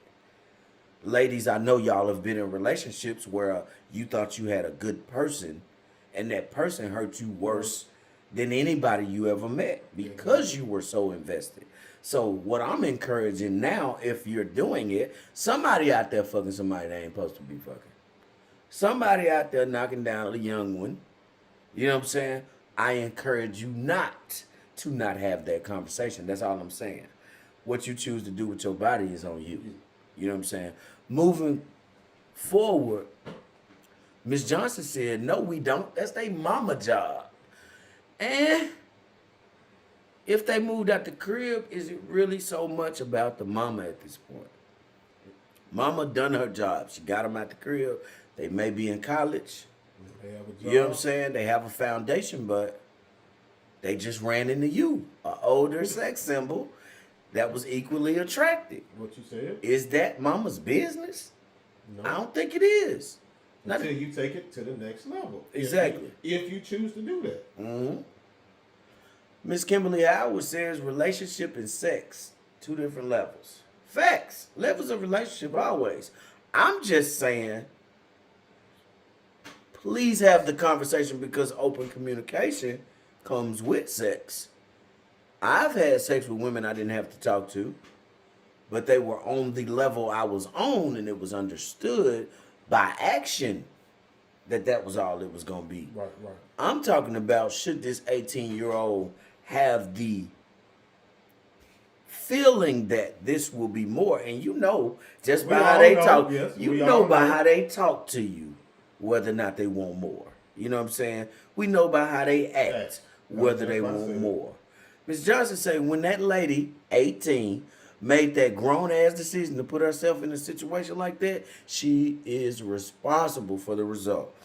Ladies, I know y'all have been in relationships where you thought you had a good person and that person hurt you worse than anybody you ever met because you were so invested. So what I'm encouraging now, if you're doing it, somebody out there fucking somebody they ain't supposed to be fucking. Somebody out there knocking down a young one. You know what I'm saying? I encourage you not to not have that conversation. That's all I'm saying. What you choose to do with your body is on you. You know what I'm saying? Moving forward, Miss Johnson said, no, we don't. That's their mama job. And if they moved out the crib, is it really so much about the mama at this point? Mama done her job. She got them out the crib. They may be in college. They have a job. You know what I'm saying? They have a foundation, but they just ran into you, an older sex symbol that was equally attractive. What you said? Is that mama's business? No. I don't think it is. Not Until you take it to the next level. Exactly. If you choose to do that. Mm-hmm. Miss Kimberly Howard says relationship and sex, two different levels. Facts. Levels of relationship always. I'm just saying, please have the conversation because open communication comes with sex. I've had sex with women I didn't have to talk to, but they were on the level I was on and it was understood by action that was all it was going to be. Right. I'm talking about, should this 18-year-old have the feeling that this will be more? And you know, just by how they talk, you know by how they talk to you, whether or not they want more. You know what I'm saying? We know by how they act, whether they want more. Ms. Johnson say when that lady, 18, made that grown ass decision to put herself in a situation like that, she is responsible for the result,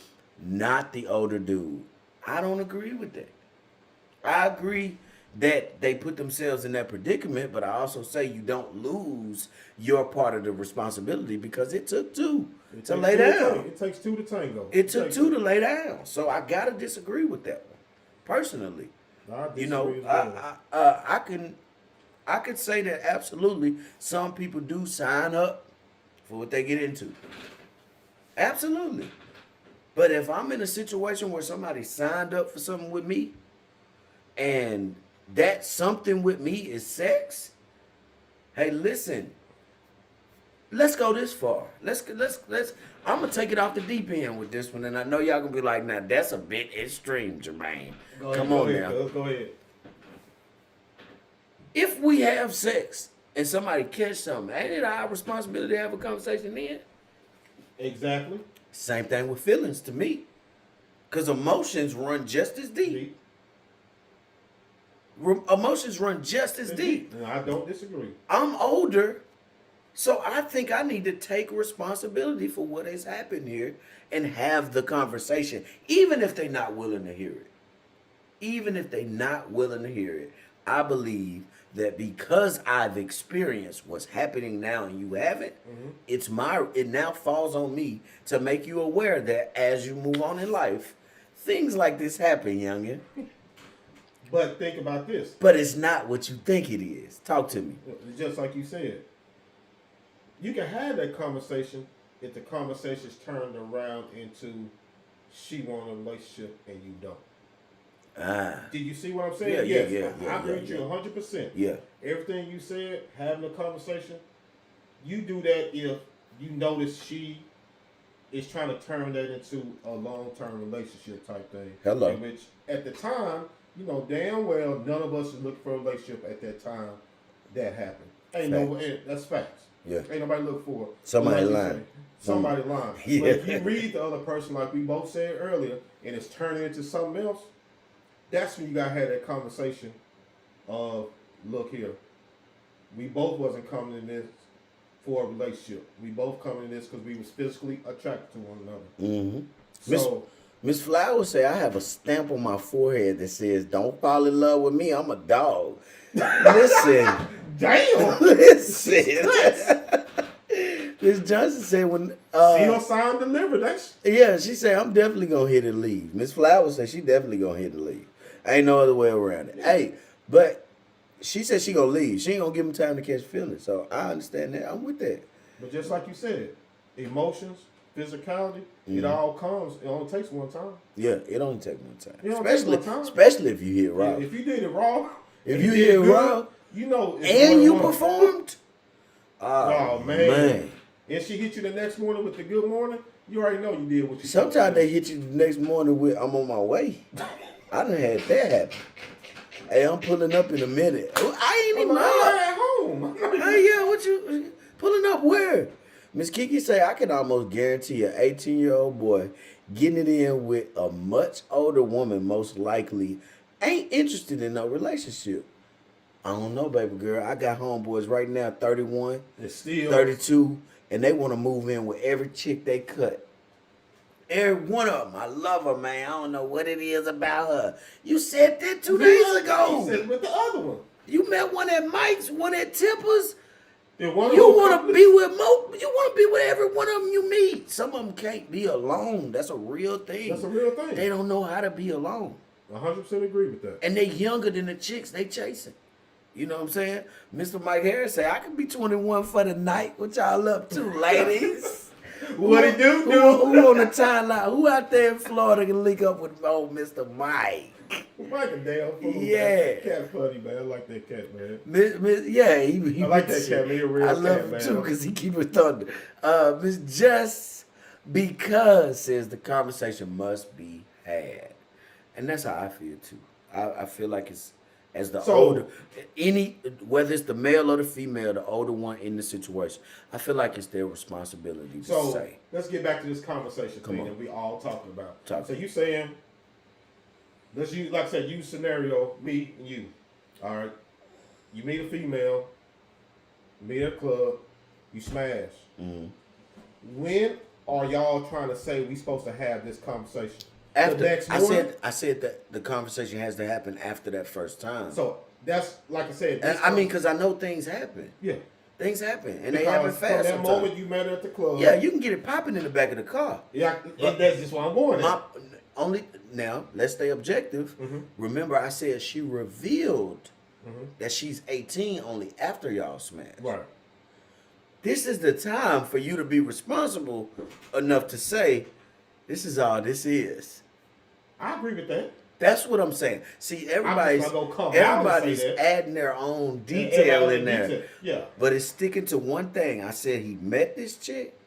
not the older dude. I don't agree with that. I agree that they put themselves in that predicament, but I also say you don't lose your part of the responsibility because it took two to lay down. It takes two to tango. It took two to lay down. So I gotta disagree with that one, personally. You know, I could say that absolutely some people do sign up for what they get into. Absolutely. But if I'm in a situation where somebody signed up for something with me and that something with me is sex, hey, listen, let's go this far. Let's I'm gonna take it off the deep end with this one, and I know y'all gonna be like, now that's a bit extreme, Jermaine. Come on now. Go ahead. If we have sex and somebody catch something, ain't it our responsibility to have a conversation then? Exactly. Same thing with feelings to me. Because emotions run just as deep. Emotions run just as deep. And I don't disagree. I'm older, so I think I need to take responsibility for what has happened here and have the conversation, even if they're not willing to hear it. Even if they're not willing to hear it, I believe that because I've experienced what's happening now and you haven't, it now falls on me to make you aware that as you move on in life, things like this happen, youngin. But think about this. But it's not what you think it is. Talk to me. Just like you said, you can have that conversation if the conversation's turned around into she want a relationship and you don't. Did you see what I'm saying? Yeah. I agree with you 100%. Yeah. Everything you said, having a conversation, you do that if you notice she is trying to turn that into a long-term relationship type thing. Hello. In which, at the time, you know damn well none of us is looking for a relationship at that time that happened. That's facts. Yeah. Ain't nobody look for Somebody lying. Somebody lying. Yeah. But if you read the other person, like we both said earlier, and it's turning into something else, that's when you gotta have that conversation of, look here, we both wasn't coming in this for a relationship. We both coming in this because we was physically attracted to one another. Mm-hmm. So Miss Flowers say I have a stamp on my forehead that says, "Don't fall in love with me. I'm a dog." Listen, damn. listen. Miss Johnson said when seal sign delivered. That's she said I'm definitely gonna hit and leave. Miss Flowers said she definitely gonna hit and leave. Ain't no other way around it. Hey, but she said she gonna leave. She ain't gonna give him time to catch feelings. So I understand that. I'm with that. But just like you said, emotions, physicality, it all comes. It only takes one time. Yeah, it only takes one time. It only takes one time. Especially if you hit raw. If you did it raw, If you hit raw, you know, and you performed. Oh man. And she hit you the next morning with the good morning, you already know you did what you Sometimes they hit you the next morning with I'm on my way. I done had that happen. Hey, I'm pulling up in a minute. I ain't even at home. Hey, yeah, what you pulling up where? Miss Kiki say I can almost guarantee an 18-year-old boy getting it in with a much older woman most likely ain't interested in no relationship. I don't know, baby girl. I got homeboys right now, 31, It's still 32, and they want to move in with every chick they cut. Every one of them. I love her, man. I don't know what it is about her. You said that 2 days ago. He said with the other one. You met one at Mike's, one at Tippers. You want to be with You want to be with every one of them you meet. Some of them can't be alone. That's a real thing. That's a real thing. They don't know how to be alone. 100% agree with that. And they younger than the chicks they chasing. You know what I'm saying? Mr. Mike Harris say, I could be 21 for the night. What y'all up to, ladies? What it do? Who on the timeline? Who out there in Florida can link up with old Mr. Mike? Mike a damn fool. Yeah. Cat funny, man. I like that cat, man. He I like that cat, man. He a real I cat, love him man. too because he keep it thunder. Miss Just Because says the conversation must be had. And that's how I feel too. I feel like it's as the older, whether it's the male or the female, the older one in the situation, I feel like it's their responsibility to say. Let's get back to this conversation thing that we all talking about. So you saying, let's use, like I said, use scenario, me and you. All right. You meet a female, meet at a club, you smash. Mm-hmm. When are y'all trying to say we supposed to have this conversation? After The next morning? I said that the conversation has to happen after that first time. So that's like I said. And I mean, because I know things happen. Yeah. Things happen, and they happen Because fast. from that sometimes. moment you met her at the club. Yeah, you can get it popping in the back of the car. Yeah, that's just what I'm going at. Only now, let's stay objective. Mm-hmm. Remember, I said she revealed that she's 18 only after y'all smashed. Right. This is the time for you to be responsible enough to say, "This is all this is." I agree with that. That's what I'm saying. See, everybody's that. adding their own detail in there. Detail. Yeah. But it's sticking to one thing. I said he met this chick,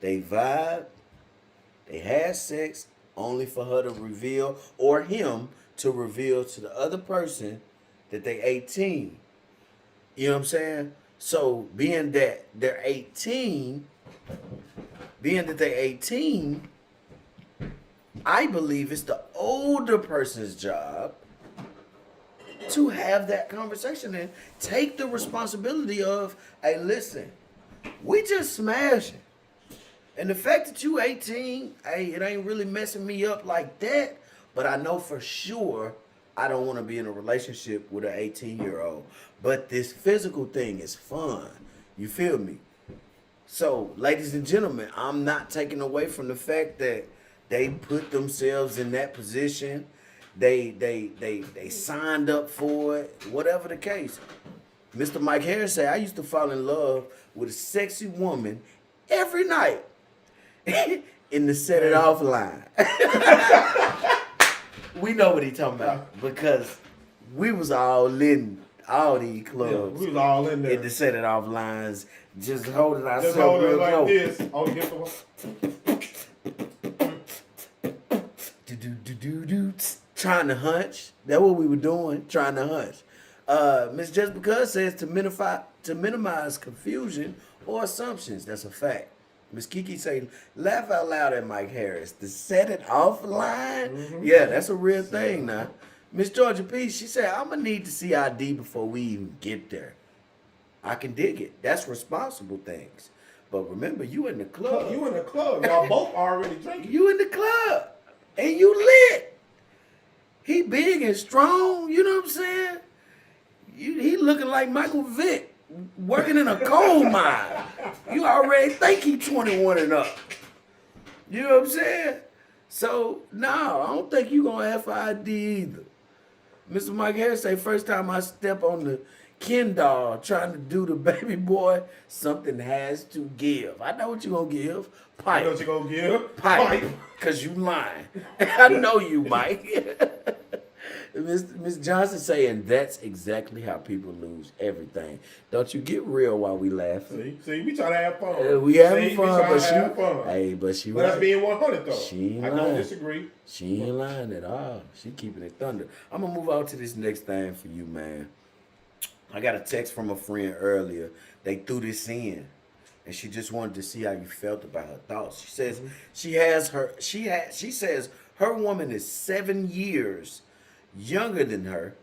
they vibed, they had sex only for her to reveal, or him to reveal to the other person that they 18. You know what I'm saying? So being that they're 18, I believe it's the older person's job to have that conversation and take the responsibility of, hey, listen, we just smashing. And the fact that you 18, hey, it ain't really messing me up like that, but I know for sure I don't want to be in a relationship with an 18-year-old. But this physical thing is fun. You feel me? So, ladies and gentlemen, I'm not taking away from the fact that they put themselves in that position. They signed up for it, whatever the case. Mr. Mike Harris said, I used to fall in love with a sexy woman every night in the set it off line. We know what he talking about because we was all in all these clubs. Yeah, we was all in there. In the set it off lines, just holding ourselves Just hold it real like close. this. On the one. Trying to hunch. That's what we were doing, trying to hunch. Miss Just Because says to minimize confusion or assumptions. That's a fact. Miss Kiki say, laugh out loud at Mike Harris. The set it off line? Yeah, that's a real thing now. Miss Georgia P, she said, I'm going to need to see ID before we even get there. I can dig it. That's responsible things. But remember, you in the club. You in the club. Y'all both already drinking. You in the club. And you lit. He big and strong. You know what I'm saying? He looking like Michael Vick working in a coal mine. You already think he 21 and up. You know what I'm saying? So, no, I don't think you going to have ID either. Mr. Mike Harris say, first time I step on the Ken doll trying to do the baby boy, something has to give. I know what you going to give. Pipe. You know what you gonna give? Pipe. Because you lying. I know you, Mike. Miss Johnson saying that's exactly how people lose everything. Don't you get real while we laughing? See, we trying to have fun. We having See, fun, but have fun. Hey, but she But that's right. being 100 though. She ain't I lying. don't disagree. She ain't lying at all. She keeping it thunder. I'm gonna move on to this next thing for you, man. I got a text from a friend earlier. They threw this in, and she just wanted to see how you felt about her thoughts. She says she says her woman is 7 years younger than her,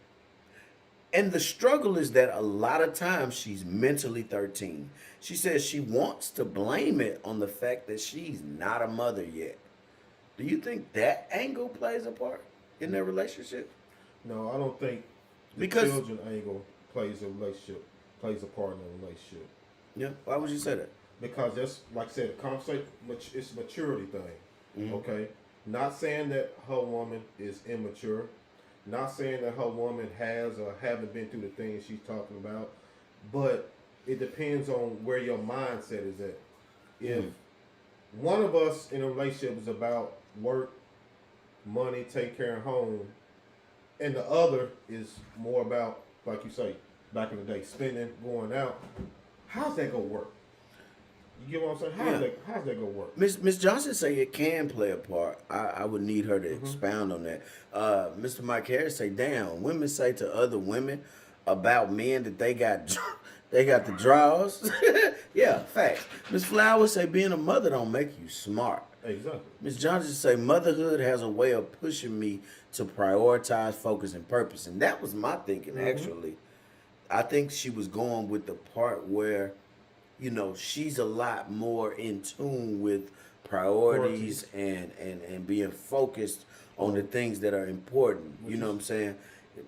and the struggle is that a lot of times she's mentally 13. She says she wants to blame it on the fact that she's not a mother yet. Do you think that angle plays a part in their relationship? No, I don't think the Because- children angle plays a part in a relationship. Yeah. Why would you say that? Because that's, like I said, a conversation, it's a maturity thing. Mhm. Okay? Not saying that her woman is immature. Not saying that her woman has or haven't been through the things she's talking about. But it depends on where your mindset is at. If one of us in a relationship is about work, money, take care of home, and the other is more about, like you say, back in the day, spending, going out, how's that gonna work? You get what I'm saying? How's that gonna work? Miss Johnson say it can play a part. I would need her to expound on that. Mr. Mike Harris say, damn, women say to other women about men that they got the draws. Yeah, facts. Miss Flowers say being a mother don't make you smart. Exactly. Miss Johnson say motherhood has a way of pushing me to prioritize, focus, and purpose, and that was my thinking actually. I think she was going with the part where, she's a lot more in tune with priorities and being focused on the things that are important. You know what I'm saying?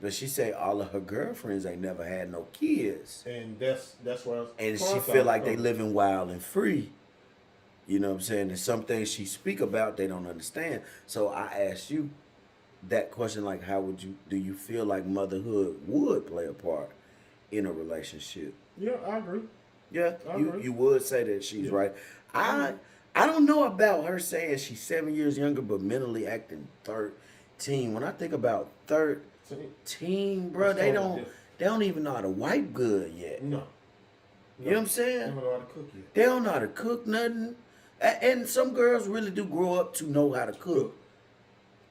But she say all of her girlfriends ain't never had no kids, And that's why. and she feel like they living wild and free. You know what I'm saying? And some things she speak about they don't understand. So I asked you that question, like, do you feel like motherhood would play a part in a relationship? Yeah, I agree. Yeah, I you agree. you would say that she's right. I don't know about her saying she's 7 years younger, but mentally acting 13. When I think about 13, bro, It's they totally don't different. they don't even know how to wipe good yet. No. You know what I'm They saying? don't know how to cook yet. They don't know how to cook nothing. And some girls really do grow up to know how to cook.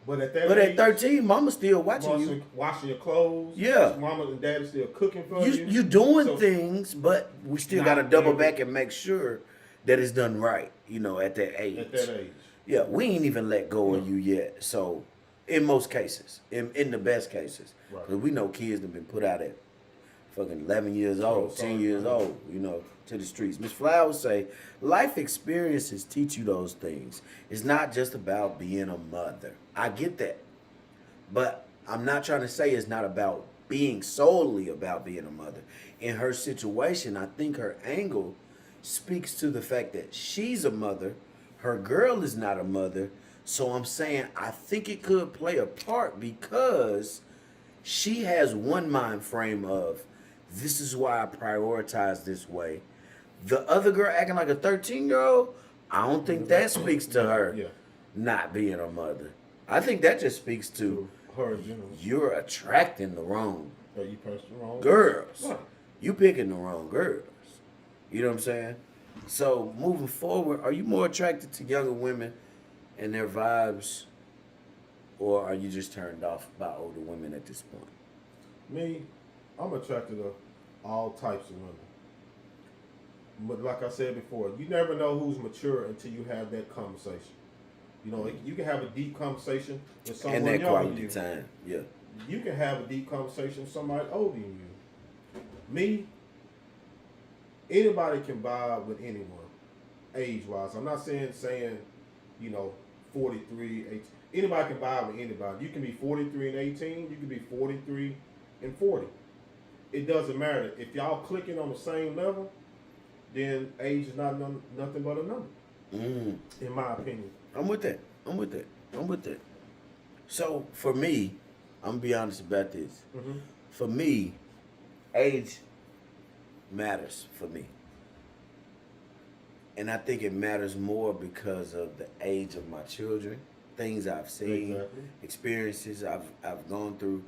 But at that But age, at 13, mama's still watching you. washing your clothes. Yeah. Mama and daddy still cooking for you. You doing So, things, but we still Not got to double every- back and make sure that it's done right, at that age. At that age. Yeah, we ain't even let go of No. you yet. So, in most cases, in the best cases, Right. because we know kids have been put out at fucking 11 years old, sorry, 10 years man. old, to the streets. Miss Flowers say, life experiences teach you those things. It's not just about being a mother. I get that. But I'm not trying to say it's not about being solely about being a mother. In her situation, I think her angle speaks to the fact that she's a mother. Her girl is not a mother. So I'm saying I think it could play a part because she has one mind frame of this is why I prioritize this way. The other girl acting like a 13-year-old, I don't think that speaks to her Yeah. not being a mother. I think that just speaks to Her in general. you're attracting the wrong You pressed the wrong girls. Right. You picking the wrong girls. You know what I'm saying? So moving forward, are you more attracted to younger women and their vibes, or are you just turned off by older women at this point? Me, I'm attracted to all types of women. But like I said before, you never know who's mature until you have that conversation. You can have a deep conversation with someone And that younger than quality you. time, yeah. You can have a deep conversation with somebody older than you. Me, anybody can vibe with anyone, age-wise. I'm not saying 43, 18. Anybody can vibe with anybody. You can be 43 and 18. You can be 43 and 40. It doesn't matter. If y'all clicking on the same level, then age is not nothing but a number, in my opinion. I'm with that. So for me, I'm gonna be honest about this. Mm-hmm. For me, age matters for me. And I think it matters more because of the age of my children, things I've seen, Exactly. experiences I've gone through.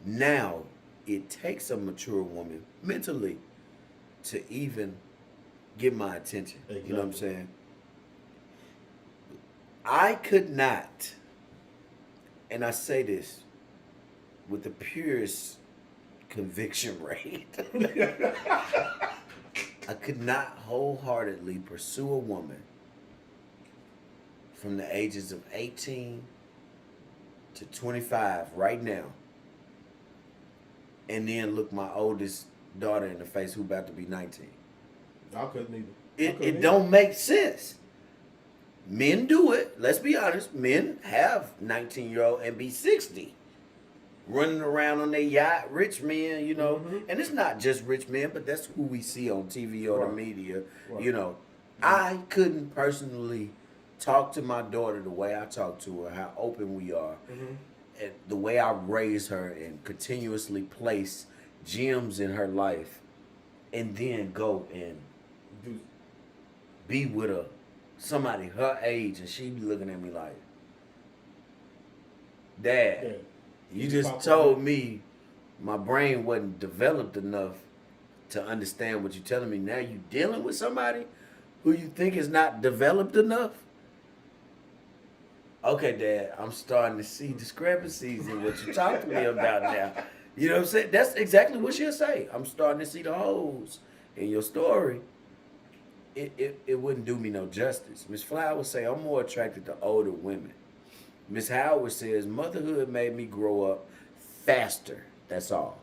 Now, it takes a mature woman mentally to even get my attention. You know what I'm Exactly. saying? I could not, and I say this with the purest conviction rate, I could not wholeheartedly pursue a woman from the ages of 18 to 25 right now and then look my oldest daughter in the face who about to be 19. I couldn't either. It don't make sense. Men do it. Let's be honest. Men have 19-year-old and be 60. Running around on their yacht, rich men, And it's not just rich men, but that's who we see on TV or the Right. media, Right. I couldn't personally talk to my daughter the way I talk to her, how open we are, and the way I raise her and continuously place gems in her life, and then go and Do- be with somebody her age, and she be looking at me like, Dad, Yeah. you just told me my brain wasn't developed enough to understand what you're telling me. Now you dealing with somebody who you think is not developed enough? Okay, Dad, I'm starting to see discrepancies in what you talk to me about now. You know what I'm saying? That's exactly what she'll say. I'm starting to see the holes in your story. it wouldn't do me no justice. Miss Flowers say I'm more attracted to older women. Miss Howard says motherhood made me grow up faster. That's all.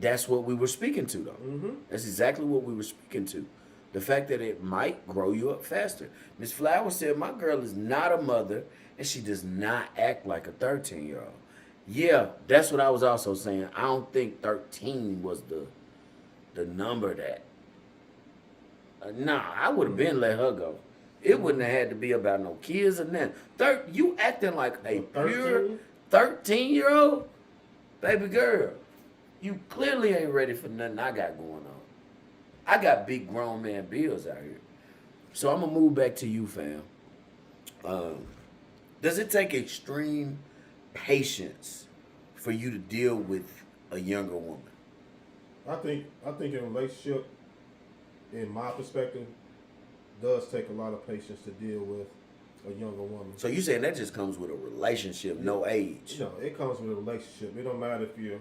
That's what we were speaking to, though. Mm-hmm. That's exactly what we were speaking to. The fact that it might grow you up faster. Miss Flowers said, my girl is not a mother, and she does not act like a 13-year-old. Yeah, that's what I was also saying. I don't think 13 was the number that... I would have been let her go. It wouldn't have had to be about no kids or nothing. You acting like a pure 13-year-old? Baby girl, you clearly ain't ready for nothing I got going on. I got big grown man bills out here. So I'm going to move back to you, fam. Does it take extreme patience for you to deal with a younger woman? I think in a relationship, in my perspective, does take a lot of patience to deal with a younger woman. So you saying that just comes with a relationship, no age? No, it comes with a relationship. It don't matter if you're,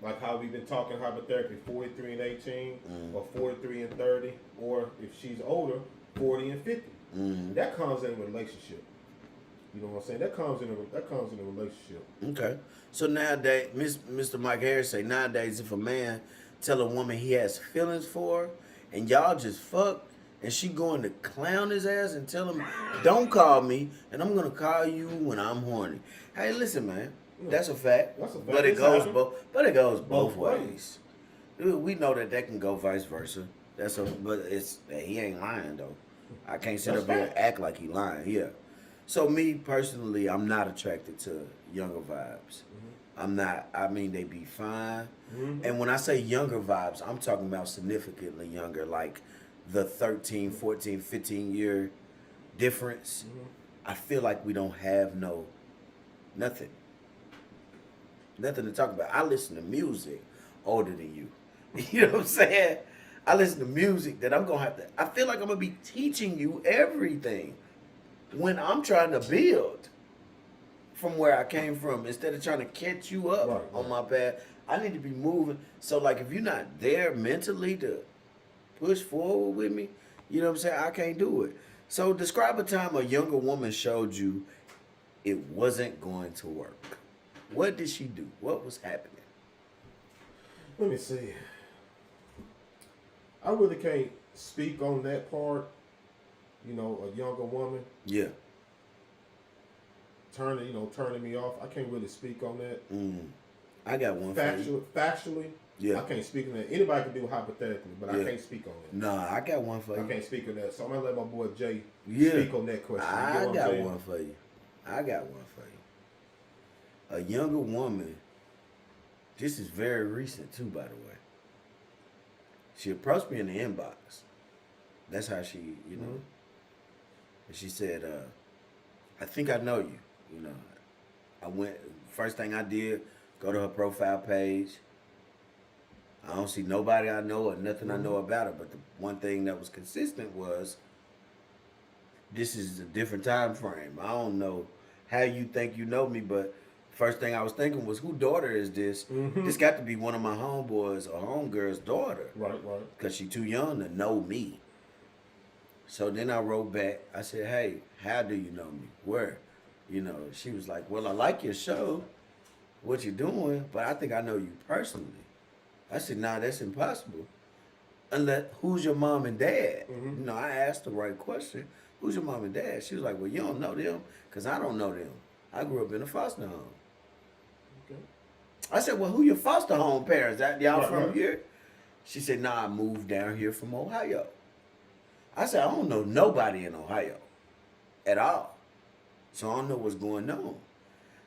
like how we've been talking hypothetically, 43 and 18, or 43 and 30, or if she's older, 40 and 50. That comes in a relationship. You know what I'm saying? That comes in a relationship. Okay. So nowadays, Mr. Mike Harris say nowadays, if a man tell a woman he has feelings for her, and y'all just fuck, and she going to clown his ass and tell him, don't call me, and I'm gonna call you when I'm horny. Hey, listen, man. That's a fact. That's a fact. But it It's goes happened. both. It goes both Both ways. We know that can go vice versa. But he ain't lying though. I can't sit up here and act like he lying. Yeah. So me personally, I'm not attracted to younger vibes. I'm not. I mean, they be fine. And when I say younger vibes, I'm talking about significantly younger, like the 13, 14, 15-year difference. I feel like we don't have nothing to talk about. I listen to music older than you. You know what I'm saying? I listen to music that I'm going to have to... I feel like I'm going to be teaching you everything when I'm trying to build from where I came from instead of trying to catch you up on my path. I need to be moving. So, like, if you're not there mentally to push forward with me, you know what I'm saying? I can't do it. So, describe a time a younger woman showed you it wasn't going to work. What did she do? What was happening? Let me see. I really can't speak on that part. You know, a younger woman. Yeah. Turning me off. I can't really speak on that. I got one for you. Factually, Yeah. I can't speak on that. Anybody can do hypothetically, but I can't speak on that. Nah, I got one for you. I can't speak on that. So I'm gonna let my boy Jay Yeah. speak on that question. You I know what I'm got saying? one for you. A younger woman, this is very recent too, by the way. She approached me in the inbox. That's how she, you know. And she said, I think I know you. You know, I went, first thing I did, go to her profile page. I don't see nobody I know or nothing I know about her. But the one thing that was consistent was, this is a different time frame. I don't know how you think you know me, but first thing I was thinking was, whose daughter is this? This got to be one of my homeboys or homegirl's daughter. Right. Because she too young to know me. So then I wrote back. I said, hey, how do you know me? Where? You know, she was like, well, I like your show, what you're doing, but I think I know you personally. I said, nah, that's impossible. Unless, who's your mom and dad? You know, I asked the right question. Who's your mom and dad? She was like, well, you don't know them, because I don't know them. I grew up in a foster home. Okay. I said, well, who your foster home parents? Y'all Right, from right. here? She said, nah, I moved down here from Ohio. I said, I don't know nobody in Ohio at all. So I don't know what's going on.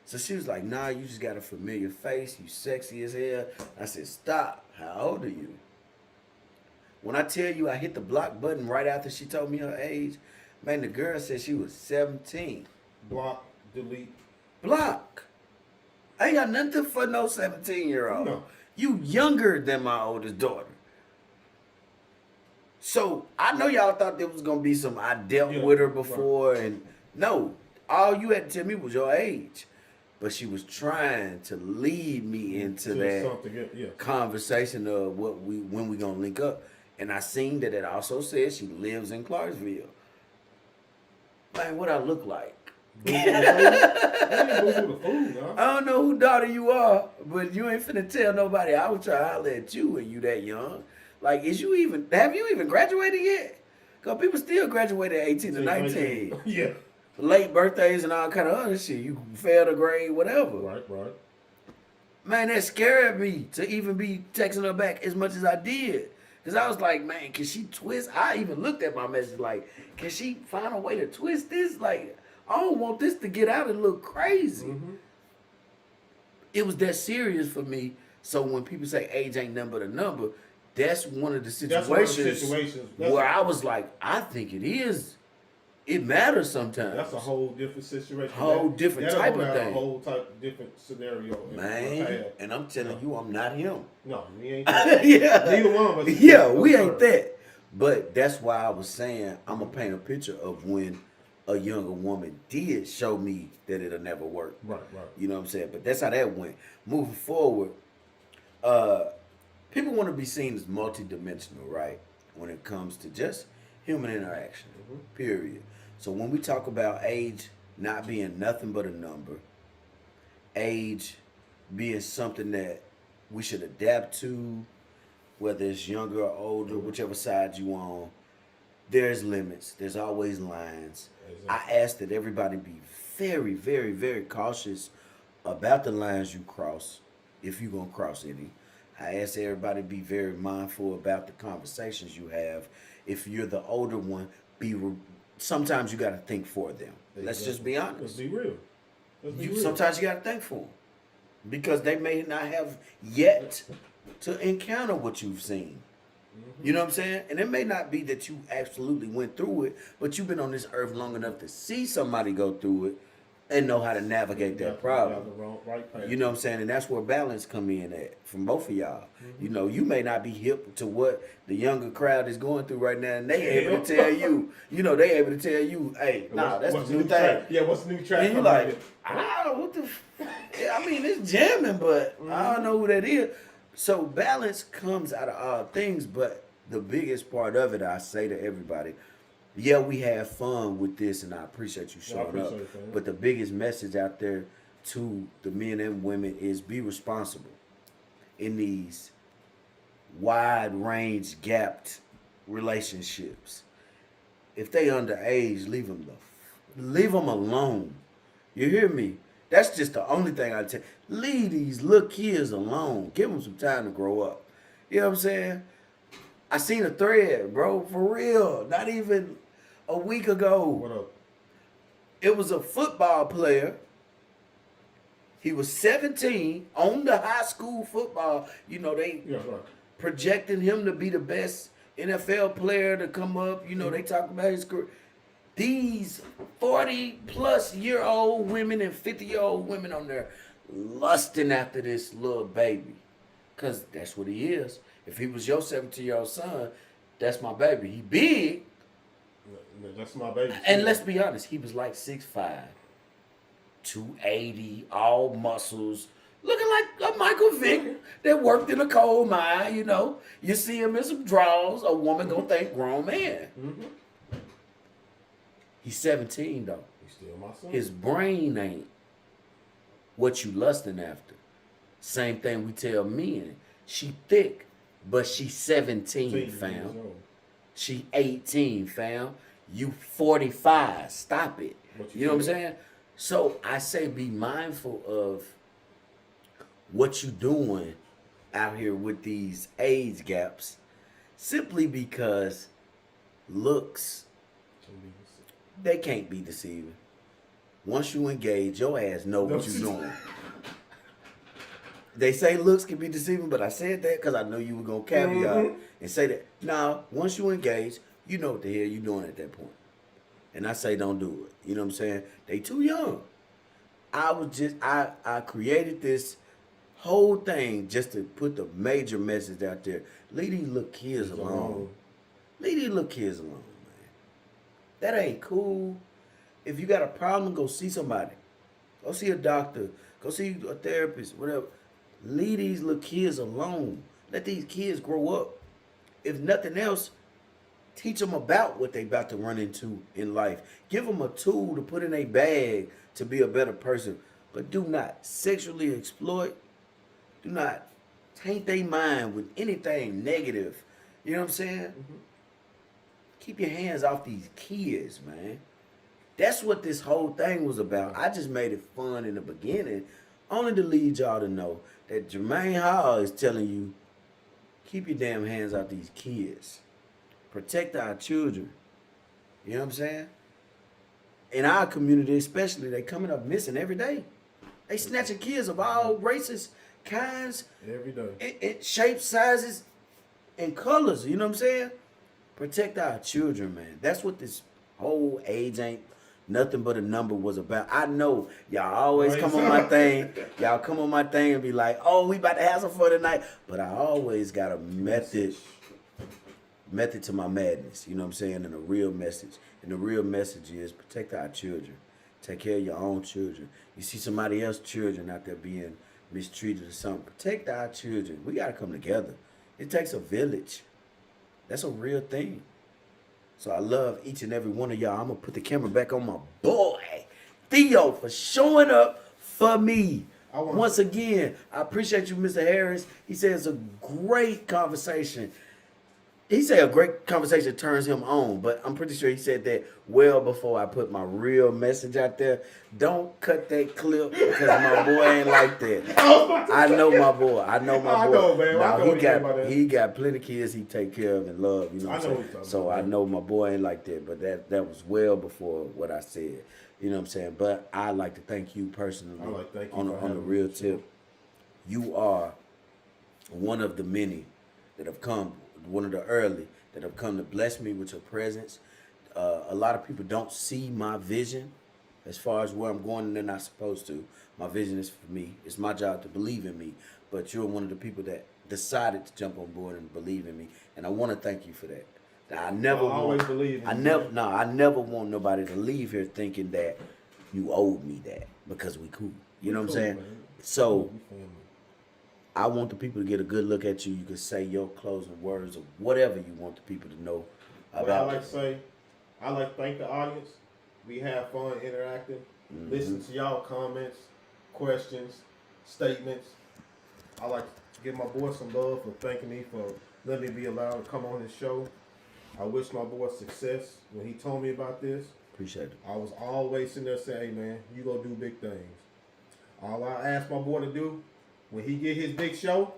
So she was like, nah, you just got a familiar face. You sexy as hell. I said, stop. How old are you? When I tell you I hit the block button right after she told me her age, man, the girl said she was 17. Block, delete. Block. I ain't got nothing for no 17-year-old. No. You younger than my oldest daughter. So I know y'all thought there was gonna be some I dealt with her before, and no, all you had to tell me was your age. But she was trying to lead me into that Something, yeah. conversation of when we gonna link up. And I seen that it also says she lives in Clarksville. Man, what I look like? Boo the food. You ain't boo the food, huh? I don't know who daughter you are, but you ain't finna tell nobody I was trying to holler at you when you that young. Like, have you even graduated yet? Because people still graduate at 18 to 19. Yeah. Late birthdays and all kind of other shit. You failed a grade, whatever. Right. Man, that scared me to even be texting her back as much as I did. Because I was like, man, can she twist? I even looked at my message like, can she find a way to twist this? Like, I don't want this to get out and look crazy. Mm-hmm. It was that serious for me. So when people say age ain't nothing but a number, that's one of the situations, where I was like, I think it is. It matters sometimes. That's a whole different situation. Whole different type of thing. A whole type of different scenario. Man, and I'm telling you, I'm not him. No, we ain't that. Yeah. Neither one of us. Yeah, we ain't that. But that's why I was saying I'm going to paint a picture of when a younger woman did show me that it'll never work. Right. You know what I'm saying? But that's how that went. Moving forward, people want to be seen as multidimensional, right? When it comes to just human interaction, period. So when we talk about age not being nothing but a number, age being something that we should adapt to, whether it's younger or older, whichever side you on, there's limits. There's always lines. Exactly. I ask that everybody be very, very, very cautious about the lines you cross, if you're going to cross any. I ask everybody be very mindful about the conversations you have. If you're the older one, sometimes you got to think for them. Exactly. Let's just be honest. Let's be real. Sometimes you got to think for them. Because they may not have yet to encounter what you've seen. You know what I'm saying? And it may not be that you absolutely went through it, but you've been on this earth long enough to see somebody go through it and know how to navigate that problem. You know what I'm saying? And that's where balance come in at from both of y'all. You know, you may not be hip to what the younger crowd is going through right now, and they able to tell you, they able to tell you, hey, that's the new thing. Track? Yeah, what's the new track? And you like, I don't know what the I mean, it's jamming, but I don't know who that is. So balance comes out of all things, but the biggest part of it, I say to everybody, yeah, we have fun with this, and I appreciate you showing up. But the biggest message out there to the men and women is be responsible in these wide range gapped relationships. If they underage, leave them alone. You hear me? That's just the only thing I tell. Leave these little kids alone. Give them some time to grow up. You know what I'm saying? I seen a thread, bro, for real. Not even a week ago. What up? It was a football player. He was 17 on the high school football. They projecting him to be the best NFL player to come up. They talk about his career. These 40-plus-year-old women and 50-year-old women on there lusting after this little baby. Because that's what he is. If he was your 17-year-old son, that's my baby. He big. That's my baby. And let's be honest, he was like 6'5", 280, all muscles, looking like a Michael Vick that worked in a coal mine, You see him in some drawers, a woman gonna think grown man. He's 17 though. He's still my son. His brain ain't what you lusting after. Same thing we tell men. She thick, but she 17, fam. She 18, fam. You 45. Stop it. You know what I'm saying? So I say be mindful of what you doing out here with these age gaps, simply because looks, they can't be deceiving. Once you engage, your ass know what you're doing. They say looks can be deceiving, but I said that because I know you were going to caveat and say that. Now, once you engage, you know what the hell you're doing at that point. And I say don't do it. You know what I'm saying? They too young. I created this whole thing just to put the major message out there. Leave these little kids alone. Leave these little kids alone, man. That ain't cool. If you got a problem, go see somebody. Go see a doctor. Go see a therapist, whatever. Leave these little kids alone. Let these kids grow up. if nothing else, teach them about what they about to run into in life. Give them a tool to put in a bag to be a better person. But do not sexually exploit. Do not taint their mind with anything negative. You know what I'm saying? Mm-hmm. Keep your hands off these kids, man. That's what this whole thing was about. I just made it fun in the beginning, only to lead y'all to know that Jermaine Hall is telling you, keep your damn hands off these kids. Protect our children. You know what I'm saying? In our community especially, they coming up missing every day. They snatching kids of all races, kinds, every day. in shapes, sizes, and colors. You know what I'm saying? Protect our children, man. That's what this whole age ain't nothing but a number was about. I know y'all always come on my thing. Y'all come on my thing and be like, oh, we about to have some fun tonight. But I always got a method to my madness. You know what I'm saying? And a real message. And the real message is protect our children. Take care of your own children. You see somebody else's children out there being mistreated or something. Protect our children. We got to come together. It takes a village. That's a real thing. So I love each and every one of y'all. I'm going to put the camera back on my boy, Theo, for showing up for me. Once again, I appreciate you, Mr. Harris. He says a great conversation. He said a great conversation turns him on, but I'm pretty sure he said that well before I put my real message out there. Don't cut that clip because my boy ain't like that. I know my boy. I know, man. He got plenty of kids he take care of and love. You know what I'm saying? So I know my boy ain't like that, but that was well before what I said. You know what I'm saying? But I like to thank you personally on the real tip. You are one of the many that have come. One of the early that have come to bless me with your presence. A lot of people don't see my vision as far as where I'm going, and they're not supposed to. My vision is for me. It's my job to believe in me. But you're one of the people that decided to jump on board and believe in me, and I want to thank you for that. I never want nobody to leave here thinking that you owed me that because we cool. You know what I'm saying? Man. So. I want the people to get a good look at you. You can say your closing words or whatever you want the people to know about. Well, I like to say, I like to thank the audience. We have fun interacting. Mm-hmm. Listen to y'all comments, questions, statements. I like to give my boy some love for thanking me for letting me be allowed to come on his show. I wish my boy success when he told me about this. Appreciate it. I was always sitting there saying, hey man, you gonna do big things. All I asked my boy to do, when he get his big show,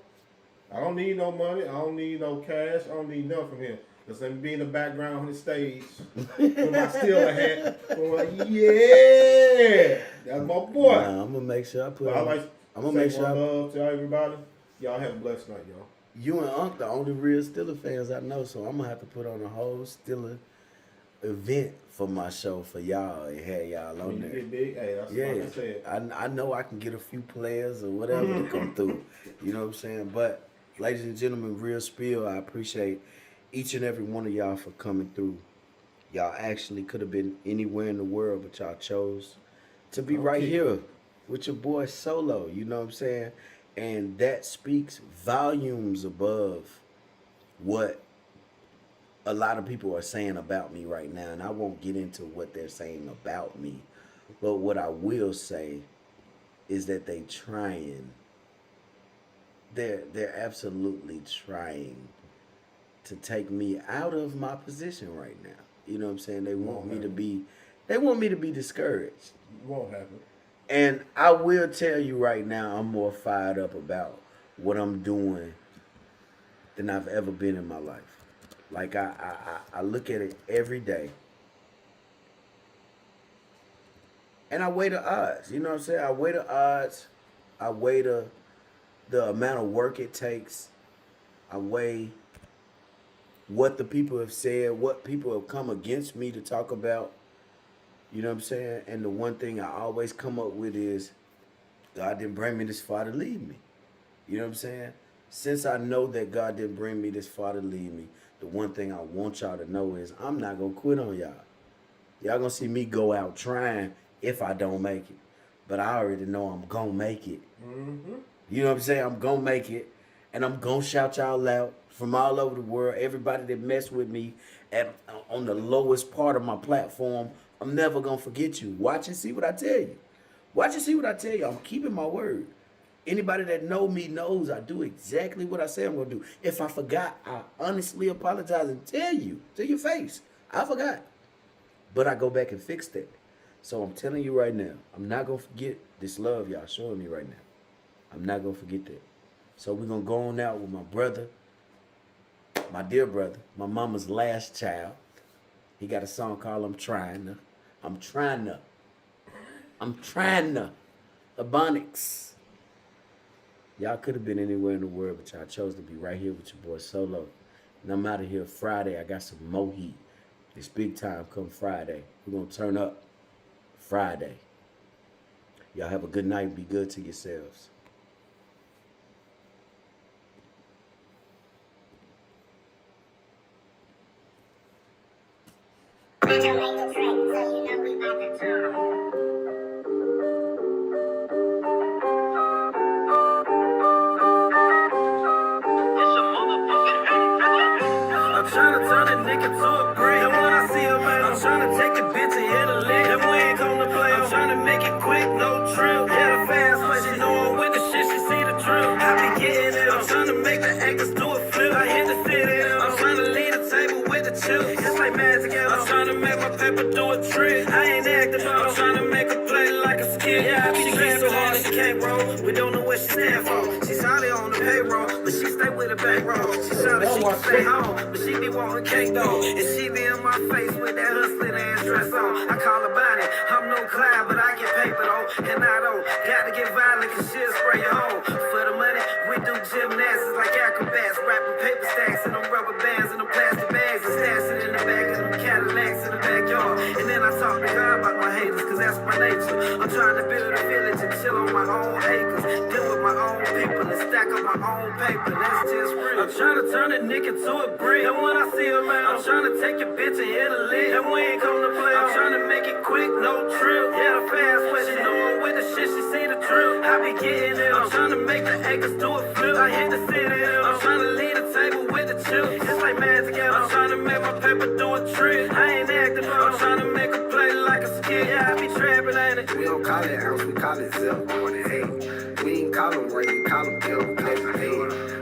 I don't need no money. I don't need no cash. I don't need nothing from him. Just let me be in the background on the stage with my Steeler hat. Going like, yeah, that's my boy. Nah, I'm gonna make sure I put. I'm gonna make sure I love to everybody. Y'all have a blessed night, y'all. You and Unc the only real Steeler fans I know, so I'm gonna have to put on a whole Steeler event for my show for y'all and have y'all on there. Get big, hey, that's what I said. I know I can get a few players or whatever to come through. You know what I'm saying? But ladies and gentlemen, real spiel, I appreciate each and every one of y'all for coming through. Y'all actually could have been anywhere in the world, but y'all chose to be right here with your boy Solo. You know what I'm saying? And that speaks volumes above what a lot of people are saying about me right now, and I won't get into what they're saying about me, but what I will say is that they're absolutely trying to take me out of my position right now. You know what I'm saying? They want me to be discouraged. It won't happen. And I will tell you right now, I'm more fired up about what I'm doing than I've ever been in my life. Like, I look at it every day. And I weigh the odds. You know what I'm saying? I weigh the odds. I weigh the amount of work it takes. I weigh what the people have said, what people have come against me to talk about. You know what I'm saying? And the one thing I always come up with is, God didn't bring me this far to leave me. You know what I'm saying? Since I know that God didn't bring me this far to leave me, the one thing I want y'all to know is I'm not going to quit on y'all. Y'all going to see me go out trying if I don't make it. But I already know I'm going to make it. Mm-hmm. You know what I'm saying? I'm going to make it. And I'm gonna shout y'all out from all over the world. Everybody that messed with me on the lowest part of my platform, I'm never gonna forget you. Watch and see what I tell you. Watch and see what I tell you. I'm keeping my word. Anybody that know me knows I do exactly what I say I'm gonna do. If I forgot, I honestly apologize and tell you to your face. I forgot. But I go back and fix that. So I'm telling you right now, I'm not gonna forget this love y'all showing me right now. I'm not gonna forget that. So we're gonna go on out with my brother, my dear brother, my mama's last child. He got a song called I'm Trying to. I'm trying to. I'm trying to. The Bonics. Y'all could have been anywhere in the world, but y'all chose to be right here with your boy Solo. And I'm out of here Friday. I got some more heat. It's big time come Friday. We're gonna turn up Friday. Y'all have a good night. Be good to yourselves. I'm tryna turn a nigga to a brick. And when I see a man, I'm tryna take a bitch and hit a lick. And we ain't come to play, I'm tryna make it quick, no trip. Yeah, the fast way, she know I'm with the shit, she see the drill. I be getting it, I'm tryna make the actors do a flip. I hit the city, I'm tryna lead the table with the chips. It's like magic, I'm tryna make my paper do a trick. I ain't acting, but I'm tryna make a play like a skit. Yeah, I be trapping so hard she can't roll. We don't know what she stand for. She's solid on the payroll, but she stay with a bankroll. She shot she can stay home, but she be wanting cake though. And she be in my face with that hustling ass dress on. I call her Bonnie, I'm no Clyde, but I get paper though. And I don't gotta get violent, cause she'll spray your home. For the money, we do gymnastics like acrobats, wrapping paper stacks in them rubber bands and them plastic bags, and stash it in the back of them Cadillacs in the backyard. And then I talk to God about my haters, cause that's my nature. I'm trying to build a village and chill on my own acres, deal with my own people and stack up my own paper. That's just real. I'm trying to turn a nigga to a brick. And when I see a man, I'm trying to take your bitch and hit a lick. And we ain't come to play, I'm trying to make it quick, no trip. Yeah, the fast way, she know I'm with the shit, she see the drill. I be getting it, I'm trying to make the actors do a flip. I hit the city, I'm trying to lead the table with the chips. It's like magic, I'm trying to make my paper do a trick. I ain't acting, but I'm trying to make a play like a skit. Yeah, I be trapping, ain't it? We don't call it ounce, we call it zip. We ain't call them ring, we call them bill.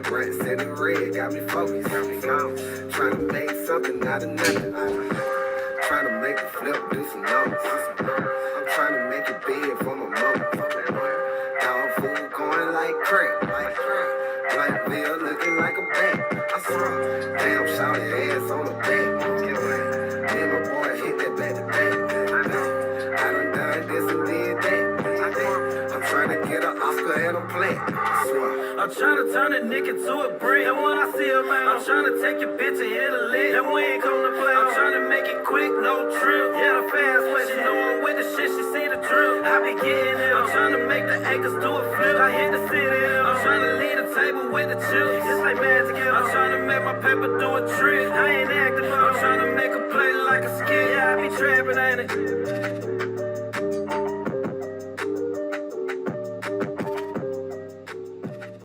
Red, set and red, got me focused. Trying to make something out of nothing. Trying to make a flip, do some numbers. I'm trying to make it big for my mama. Dog food going like crack. Black bill looking like a bank. I swear, damn, shawty ass on the back. Me and my boy hit that back to back. I done this and did that. I'm trying to get an Oscar and a plaque. I swear. I'm tryna turn a nigga to a brick. And when I see a man, I'm tryna take your bitch and hit a lick. And we ain't come to play, I'm tryna make it quick, no trip. Yeah, the fast way, she know I'm with the shit, she see the drill. I be getting it, I'm tryna make the actors do a flip. I hit the city, I'm tryna lead the table with the chips. It's like magic, I'm tryna make my paper do a trick. I ain't acting, but I'm tryna make a play like a skit. Yeah, I be trapping, ain't it?